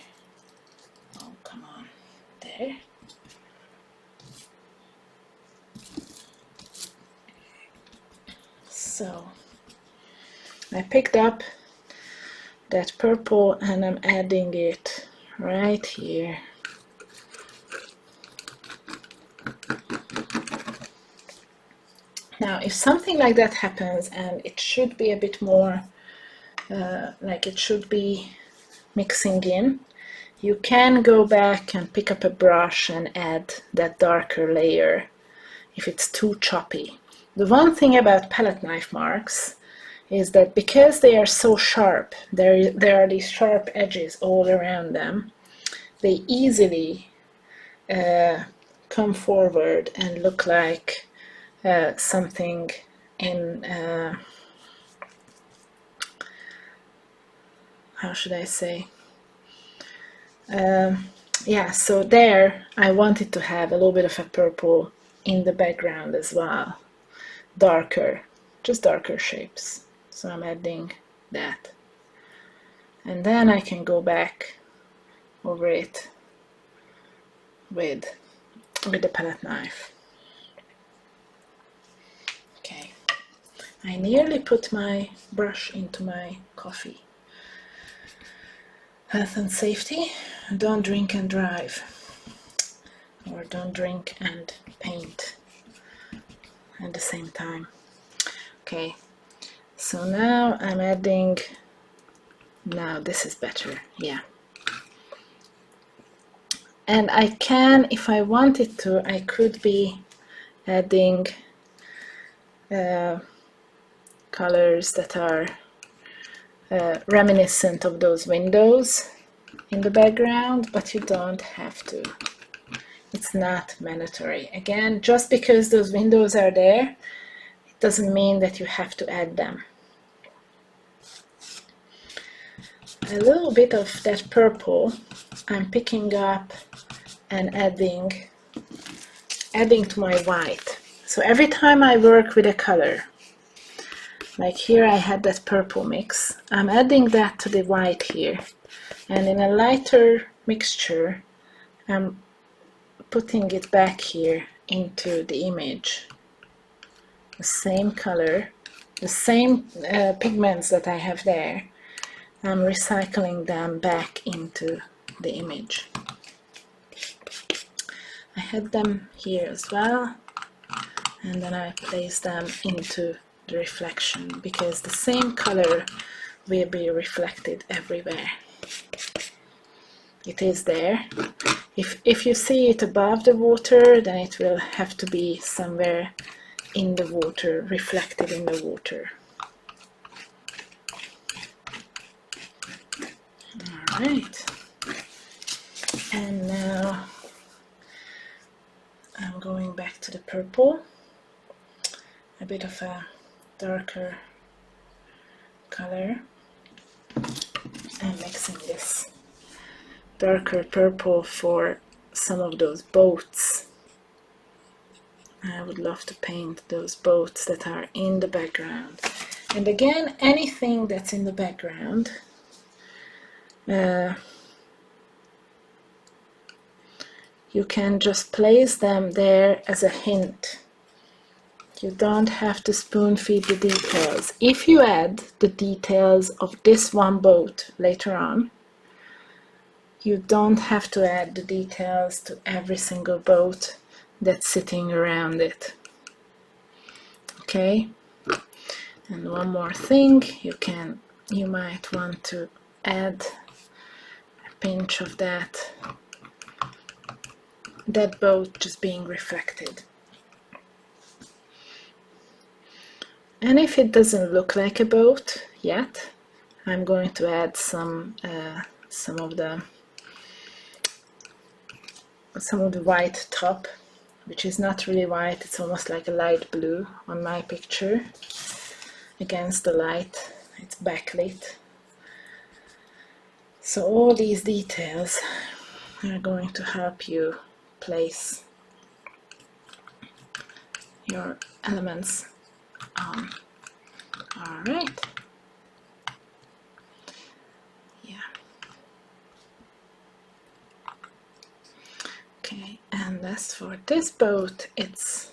S1: Oh, come on, there. So I picked up that purple and I'm adding it right here. Now, if something like that happens, and it should be a bit more, like it should be mixing in, you can go back and pick up a brush and add that darker layer if it's too choppy. The one thing about palette knife marks is that because they are so sharp, there are these sharp edges all around them, they easily come forward and look like something in, how should I say, yeah, so there I wanted to have a little bit of a purple in the background as well, darker, just darker shapes. So I'm adding that, and then I can go back over it with the palette knife. Okay, I nearly put my brush into my coffee. Health and safety, don't drink and drive, or don't drink and paint at the same time. Okay, so now I'm adding, now this is better, yeah. And I can, if I wanted to, I could be adding colors that are reminiscent of those windows in the background, but you don't have to. It's not mandatory. Again, just because those windows are there, it doesn't mean that you have to add them. A little bit of that purple I'm picking up and adding to my white. So every time I work with a color, like here I had that purple mix, I'm adding that to the white here, and in a lighter mixture I'm putting it back here into the image. The same color, the same pigments that I have there, I'm recycling them back into the image. I had them here as well, and then I place them into the reflection, because the same color will be reflected everywhere. It is there. If you see it above the water, then it will have to be somewhere in the water, reflected in the water. Alright, and now I'm going back to the purple, a bit of a darker color, and mixing this darker purple for some of those boats. I would love to paint those boats that are in the background. And again, anything that's in the background, you can just place them there as a hint. You don't have to spoon feed the details. If you add the details of this one boat later on, you don't have to add the details to every single boat that's sitting around it. Okay? And one more thing, you might want to add a pinch of that boat just being reflected. And if it doesn't look like a boat yet, I'm going to add some of the white top, which is not really white, it's almost like a light blue on my picture. Against the light, it's backlit. So all these details are going to help you place your elements on. All right. Yeah. Okay, and as for this boat, it's,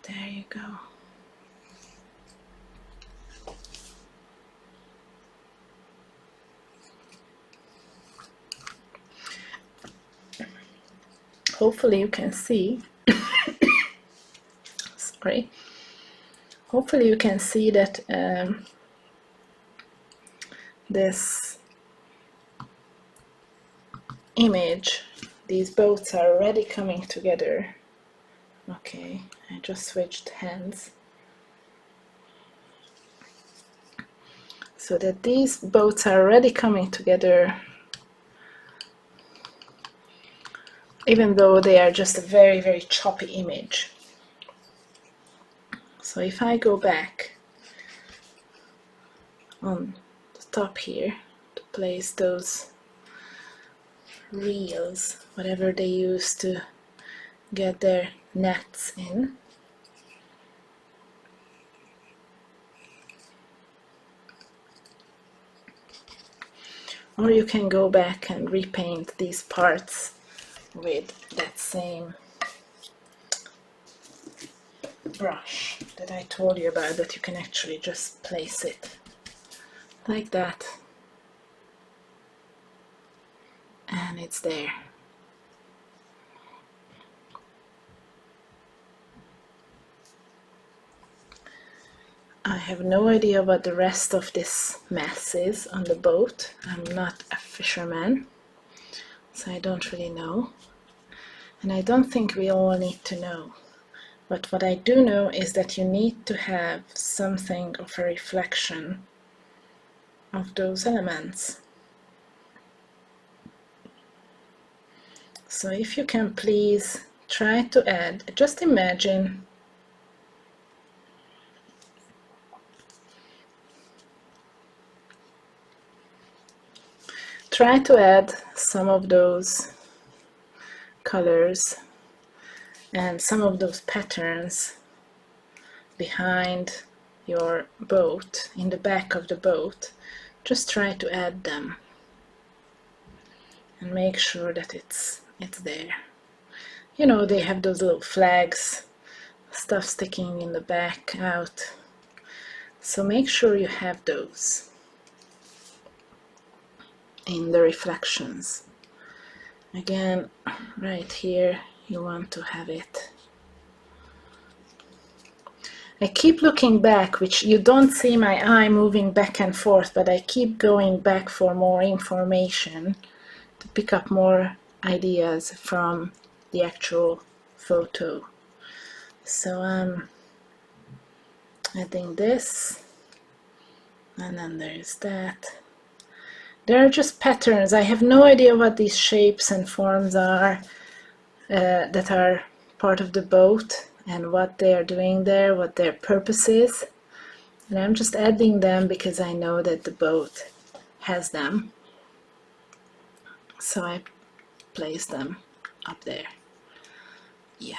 S1: there you go. Hopefully you can see, sorry, hopefully you can see that this image, these boats are already coming together. Okay, I just switched hands. So that these boats are already coming together, even though they are just a very, very choppy image. So if I go back on the top here to place those reels, whatever they use to get their nets in, or you can go back and repaint these parts with that same brush that I told you about, that you can actually just place it like that and it's there. I have no idea what the rest of this mess is on the boat. I'm not a fisherman, so I don't really know, and I don't think we all need to know. But what I do know is that you need to have something of a reflection of those elements. So if you can please try to add, just imagine try to add some of those colors and some of those patterns behind your boat, in the back of the boat. Just try to add them and make sure that it's there. You know, they have those little flags, stuff sticking in the back out, so make sure you have those in the reflections. Again, right here you want to have it. I keep looking back, which you don't see my eye moving back and forth, but I keep going back for more information to pick up more ideas from the actual photo. So I'm adding this, and then there's that. There are just patterns. I have no idea what these shapes and forms are that are part of the boat and what they are doing there, what their purpose is. And I'm just adding them because I know that the boat has them. So I place them up there. Yeah.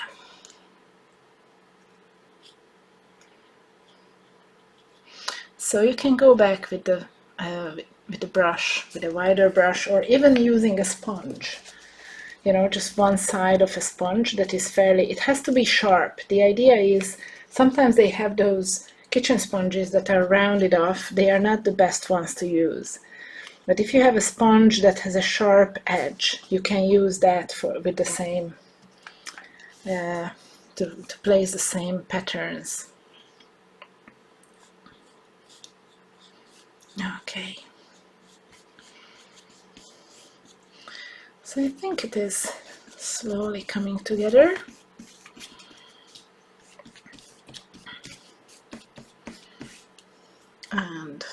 S1: So you can go back with the brush, with a wider brush, or even using a sponge. You know, just one side of a sponge that is fairly, it has to be sharp. The idea is, sometimes they have those kitchen sponges that are rounded off. They are not the best ones to use. But if you have a sponge that has a sharp edge, you can use that with the same, to place the same patterns. Okay. So I think it is slowly coming together. And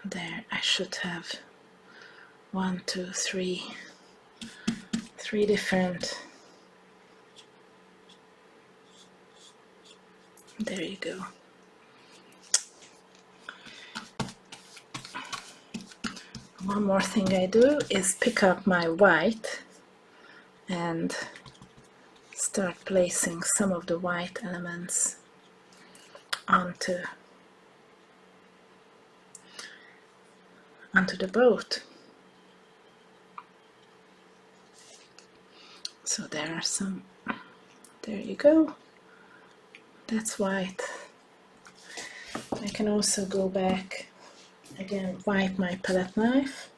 S1: there I should have 1, 2, 3 different. There you go. One more thing I do is pick up my white and start placing some of the white elements onto the boat. So there are some, there you go, that's white. I can also go back, again, wipe my palette knife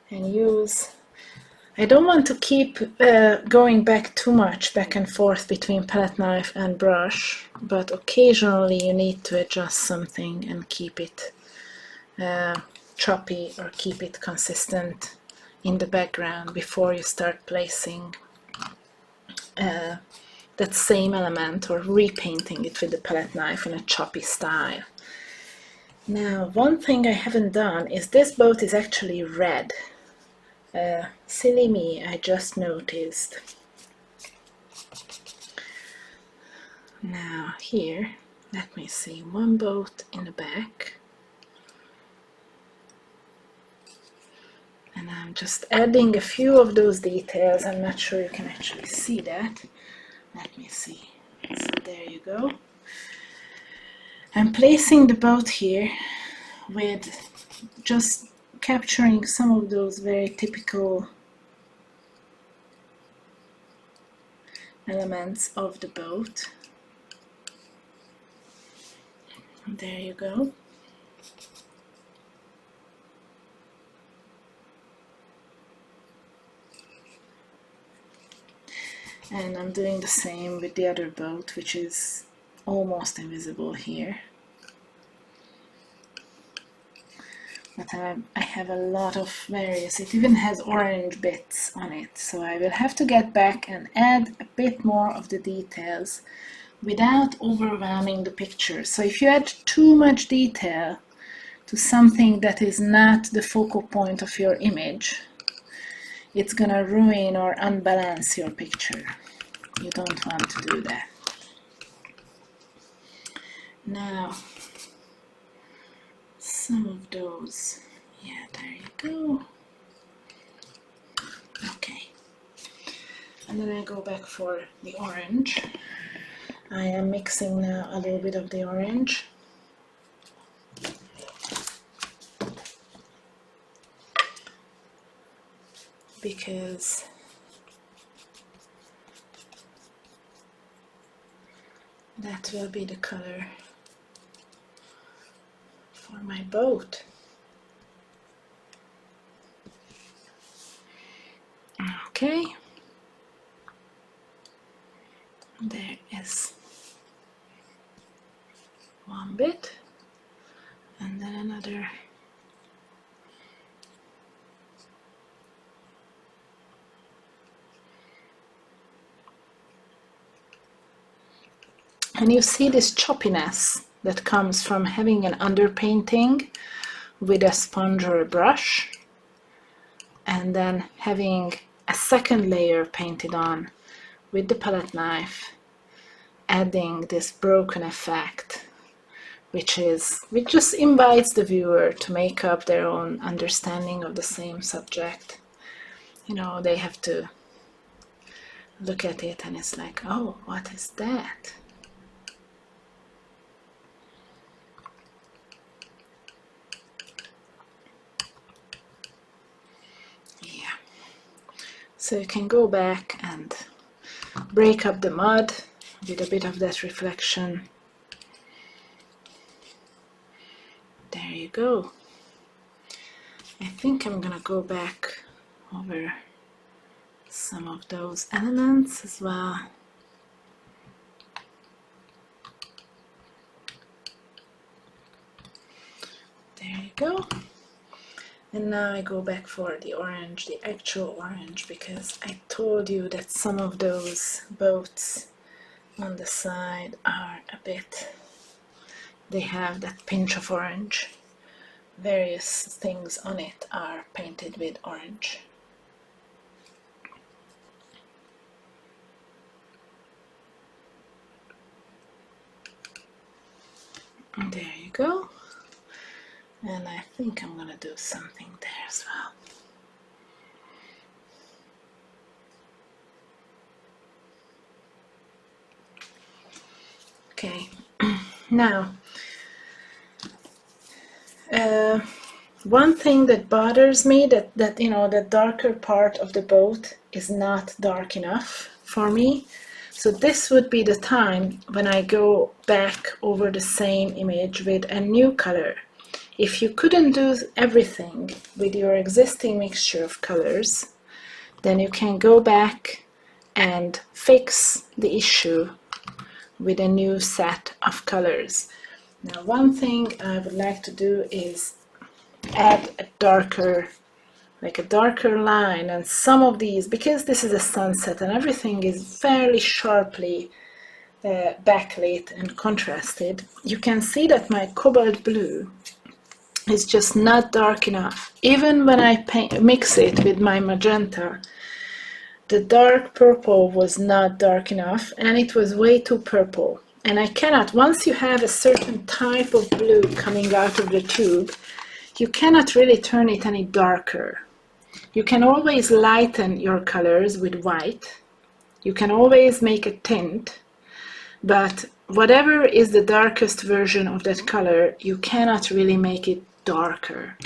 S1: and use, I don't want to keep going back too much back and forth between palette knife and brush, but occasionally you need to adjust something and keep it choppy or keep it consistent in the background before you start placing that same element or repainting it with the palette knife in a choppy style. Now, one thing I haven't done is this boat is actually red. Silly me, I just noticed. Now here, let me see, one boat in the back. And I'm just adding a few of those details. I'm not sure you can actually see that. Let me see. So there you go. I'm placing the boat here with just capturing some of those very typical elements of the boat. And there you go. And I'm doing the same with the other boat, which is almost invisible here. But I have a lot of various, it even has orange bits on it, so I will have to get back and add a bit more of the details without overwhelming the picture. So if you add too much detail to something that is not the focal point of your image, it's gonna ruin or unbalance your picture. You don't want to do that. Now, some of those, yeah, there you go. Okay, and then I go back for the orange. I am mixing now a little bit of the orange. Because that will be the color for my boat. Okay, there is one bit, and then another. And you see this choppiness that comes from having an underpainting with a sponge or a brush, and then having a second layer painted on with the palette knife, adding this broken effect, which just invites the viewer to make up their own understanding of the same subject. You know, they have to look at it and it's like, oh, what is that? Yeah. So you can go back and break up the mud with a bit of that reflection. There you go. I think I'm gonna go back over some of those elements as well. There you go. And now I go back for the orange, the actual orange, because I told you that some of those boats on the side are a bit, they have that pinch of orange. Various things on it are painted with orange. And there you go. And I think I'm gonna do something there as well. Okay, now one thing that bothers me, that you know, the darker part of the boat is not dark enough for me. So this would be the time when I go back over the same image with a new color. If you couldn't do everything with your existing mixture of colors, then you can go back and fix the issue with a new set of colors. Now, one thing I would like to do is add a darker, like a darker line, and some of these, because this is a sunset and everything is fairly sharply backlit and contrasted, you can see that my cobalt blue is just not dark enough. Even when I mix it with my magenta, the dark purple was not dark enough and it was way too purple. And I cannot, once you have a certain type of blue coming out of the tube, you cannot really turn it any darker. You can always lighten your colors with white. You can always make a tint, but whatever is the darkest version of that color, you cannot really make it darker.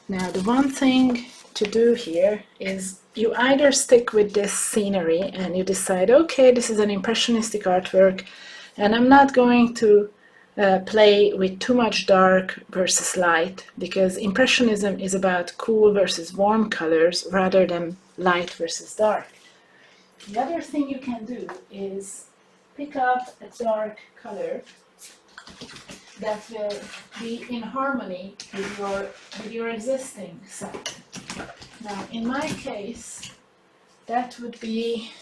S1: Now, the one thing to do here is you either stick with this scenery and you decide, okay, this is an impressionistic artwork, and I'm not going to play with too much dark versus light, because Impressionism is about cool versus warm colors rather than light versus dark. The other thing you can do is pick up a dark color that will be in harmony with your existing set. Now, in my case, that would be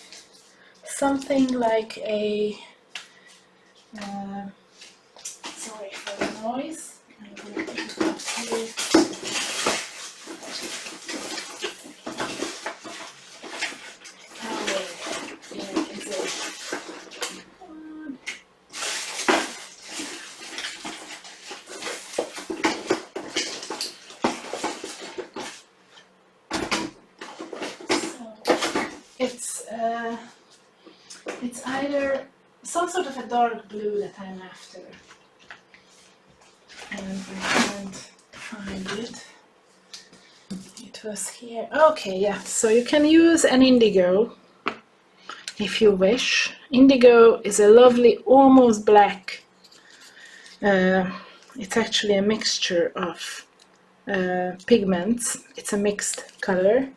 S1: something like a sorry for the noise. I'm going to put it up here. It's either some sort of a dark blue that I'm after, and I can't find it. It was here. Okay, yeah, so you can use an indigo if you wish. Indigo is a lovely, almost black. It's actually a mixture of pigments. It's a mixed color.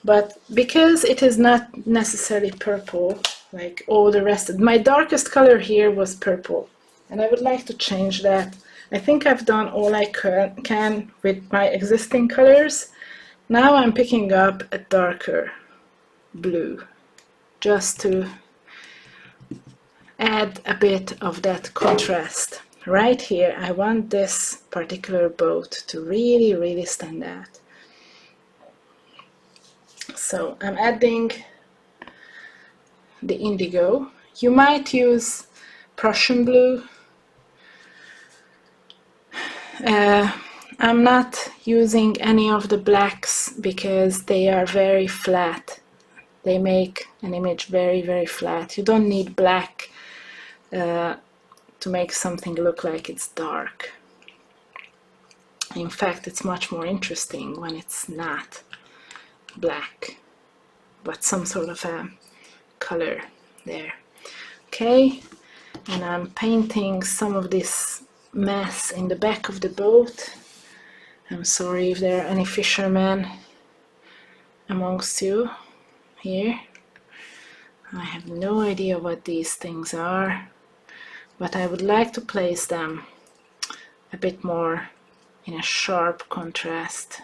S1: But because it is not necessarily purple, like all the rest of my darkest color here was purple, and I would like to change that. I think I've done all I can with my existing colors. Now I'm picking up a darker blue, just to add a bit of that contrast. Right here, I want this particular boat to really, really stand out. So I'm adding the indigo. You might use Prussian blue. I'm not using any of the blacks because they are very flat. They make an image very, very flat. You don't need black to make something look like it's dark. In fact, it's much more interesting when it's not black, but some sort of a color there. Okay, and I'm painting some of this mess in the back of the boat. I'm sorry if there are any fishermen amongst you here. I have no idea what these things are, but I would like to place them a bit more in a sharp contrast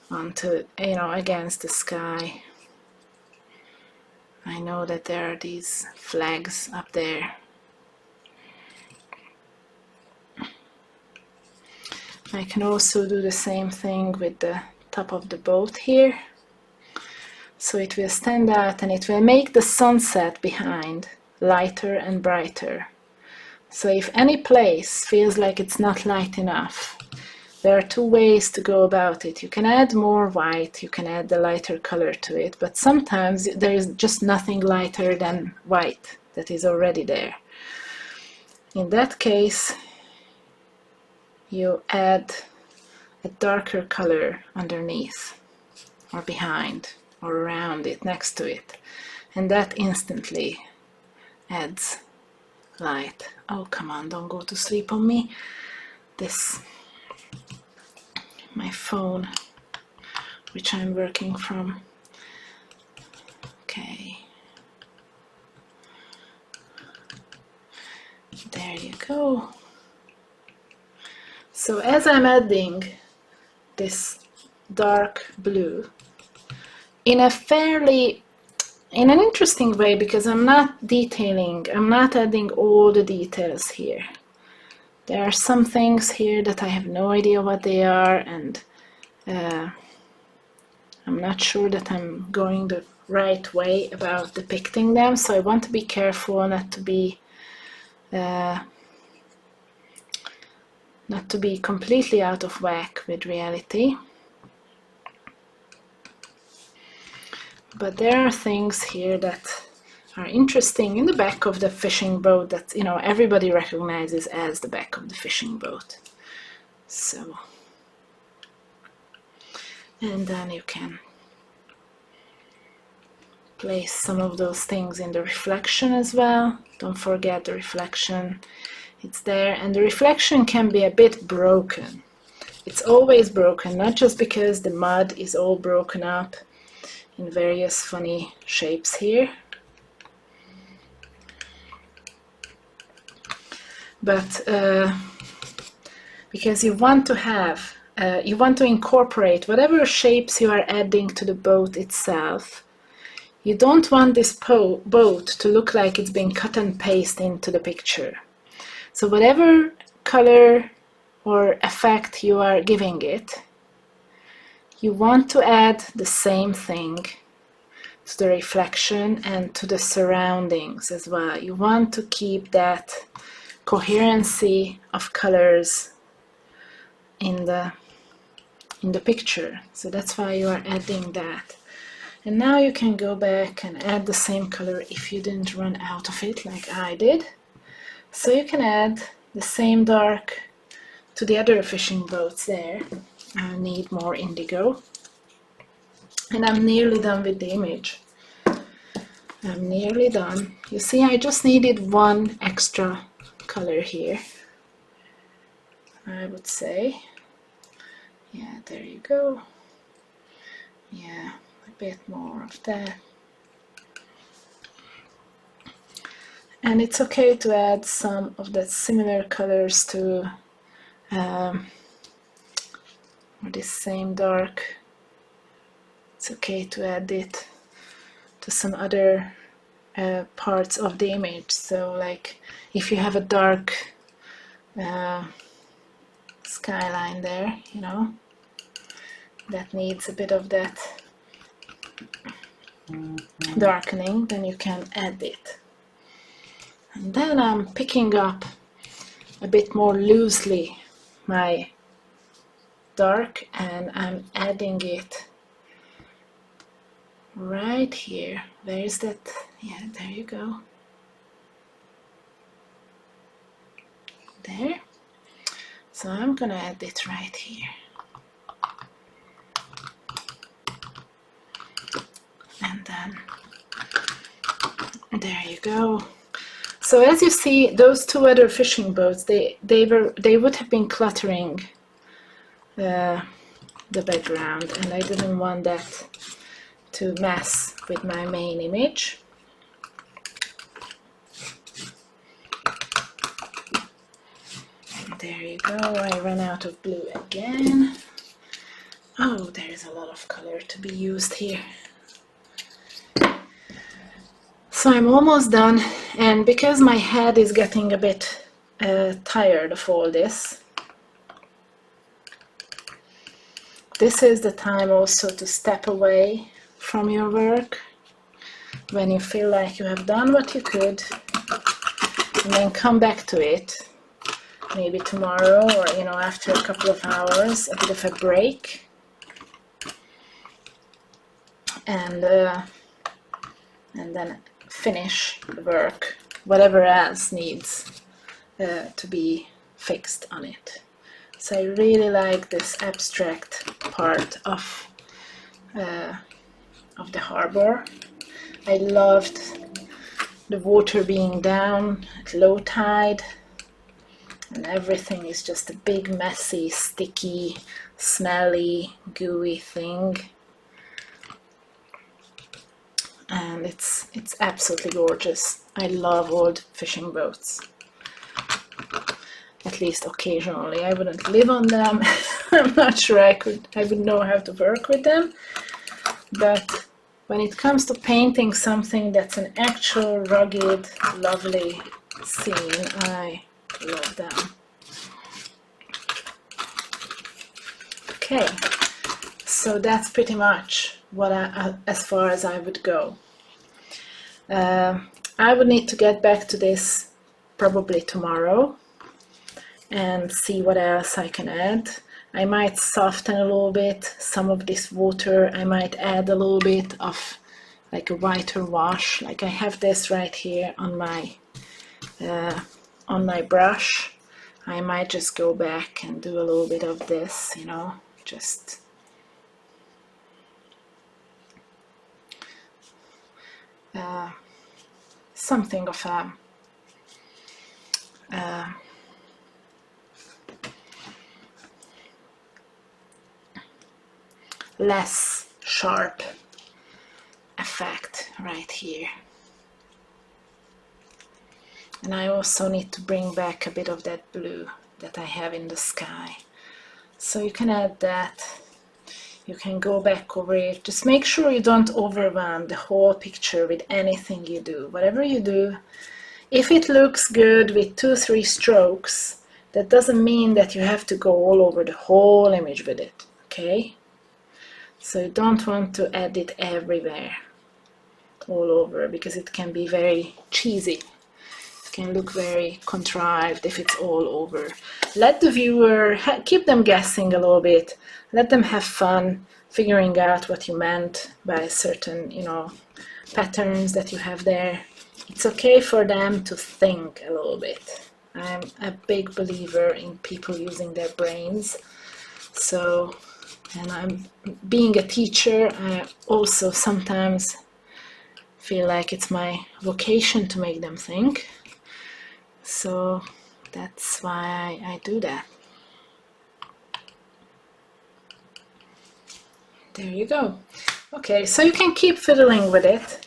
S1: onto, you know, against the sky. I know that there are these flags up there. I can also do the same thing with the top of the boat here. So it will stand out and it will make the sunset behind lighter and brighter. So if any place feels like it's not light enough, there are two ways to go about it. You can add more white, you can add the lighter color to it, but sometimes there is just nothing lighter than white that is already there. In that case, you add a darker color underneath, or behind, or around it, next to it, and that instantly adds light. Oh, come on, don't go to sleep on me. My phone, which I'm working from. Okay. There you go. So as I'm adding this dark blue in an interesting way, because I'm not adding all the details here. There are some things here that I have no idea what they are, and I'm not sure that I'm going the right way about depicting them, so I want to be careful not to be completely out of whack with reality. But there are things here that are interesting in the back of the fishing boat that, you know, everybody recognizes as the back of the fishing boat. So, and then you can place some of those things in the reflection as well. Don't forget the reflection. It's there, and the reflection can be a bit broken. It's always broken, not just because the mud is all broken up in various funny shapes here, but because you want to incorporate whatever shapes you are adding to the boat itself. You don't want this boat to look like it's been cut and pasted into the picture. So whatever color or effect you are giving it, you want to add the same thing to the reflection and to the surroundings as well. You want to keep that coherency of colors in the picture. So that's why you are adding that. And now you can go back and add the same color if you didn't run out of it like I did. So you can add the same dark to the other fishing boats there. I need more indigo. And I'm nearly done with the image. I'm nearly done. You see, I just needed one extra color here, I would say. Yeah, there you go. Yeah, a bit more of that. And it's okay to add some of that similar colors to this same dark. It's okay to add it to some other parts of the image. So like if you have a dark skyline there, you know, that needs a bit of that darkening, then you can add it. And then I'm picking up a bit more loosely my dark, and I'm adding it right here. Where is that? Yeah, there you go. There. So I'm gonna add it right here. And then there you go. So as you see, those two other fishing boats, they would have been cluttering the background, and I didn't want that to mess with my main image. And there you go. I ran out of blue again. Oh, there is a lot of color to be used here. So I'm almost done, and because my head is getting a bit tired of all this, this is the time also to step away from your work when you feel like you have done what you could and then come back to it maybe tomorrow, or you know, after a couple of hours, a bit of a break, and then finish the work, whatever else needs to be fixed on it. So I really like this abstract part of the harbour. I loved the water being down at low tide, and everything is just a big, messy, sticky, smelly, gooey thing. And it's absolutely gorgeous. I love old fishing boats. At least occasionally. I wouldn't live on them. I'm not sure I would know how to work with them. But when it comes to painting something that's an actual rugged, lovely scene, I love them. Okay, so that's pretty much what as far as I would go. I would need to get back to this probably tomorrow and see what else I can add. I might soften a little bit some of this water. I might add a little bit of like a whiter wash. Like I have this right here on my brush. I might just go back and do a little bit of this, you know, just something of a less sharp effect right here. And I also need to bring back a bit of that blue that I have in the sky. So you can add that. You can go back over it. Just make sure you don't overwhelm the whole picture with anything you do. Whatever you do, if it looks good with 2-3 strokes, that doesn't mean that you have to go all over the whole image with it, okay? So you don't want to add it everywhere, all over, because it can be very cheesy. It can look very contrived if it's all over. Let the viewer, keep them guessing a little bit. Let them have fun figuring out what you meant by certain, you know, patterns that you have there. It's okay for them to think a little bit. I'm a big believer in people using their brains. So, and I'm being a teacher, I also sometimes feel like it's my vocation to make them think. So that's why I do that. There you go. Okay, so you can keep fiddling with it.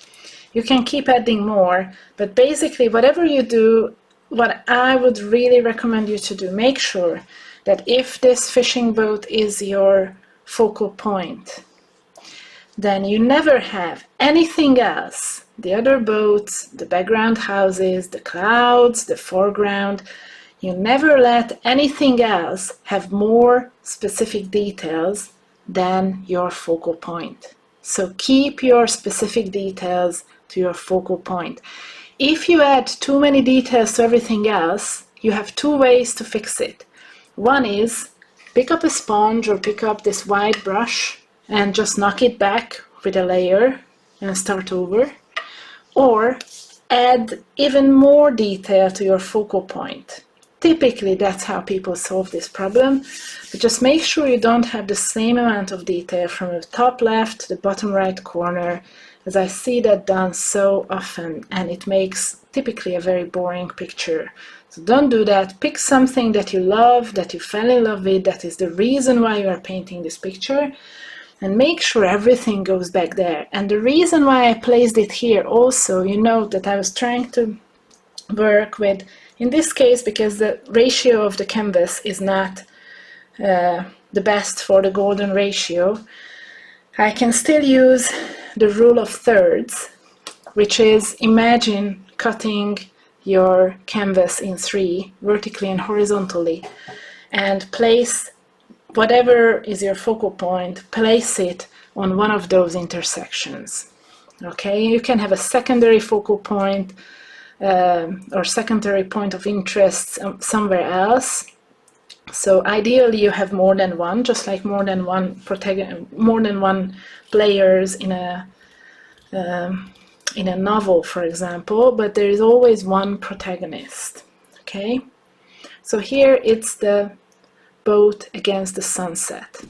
S1: You can keep adding more, but basically whatever you do, what I would really recommend you to do, make sure that if this fishing boat is your focal point, then you never have anything else. The other boats, the background houses, the clouds, the foreground, you never let anything else have more specific details than your focal point. So keep your specific details to your focal point. If you add too many details to everything else, you have two ways to fix it. One is pick up a sponge or pick up this wide brush and just knock it back with a layer and start over. Or add even more detail to your focal point. Typically, that's how people solve this problem, but just make sure you don't have the same amount of detail from the top left to the bottom right corner, as I see that done so often, and it makes typically a very boring picture. So don't do that. Pick something that you love, that you fell in love with, that is the reason why you are painting this picture, and make sure everything goes back there. And the reason why I placed it here also, you know that I was trying to work with, in this case, because the ratio of the canvas is not the best for the golden ratio, I can still use the rule of thirds, which is, imagine cutting your canvas in 3, vertically and horizontally, and place whatever is your focal point, place it on one of those intersections. Okay, you can have a secondary focal point, or secondary point of interest somewhere else. So ideally you have more than one, just like more than one players in a novel, for example, but there is always one protagonist. Okay, so here it's the boat against the sunset.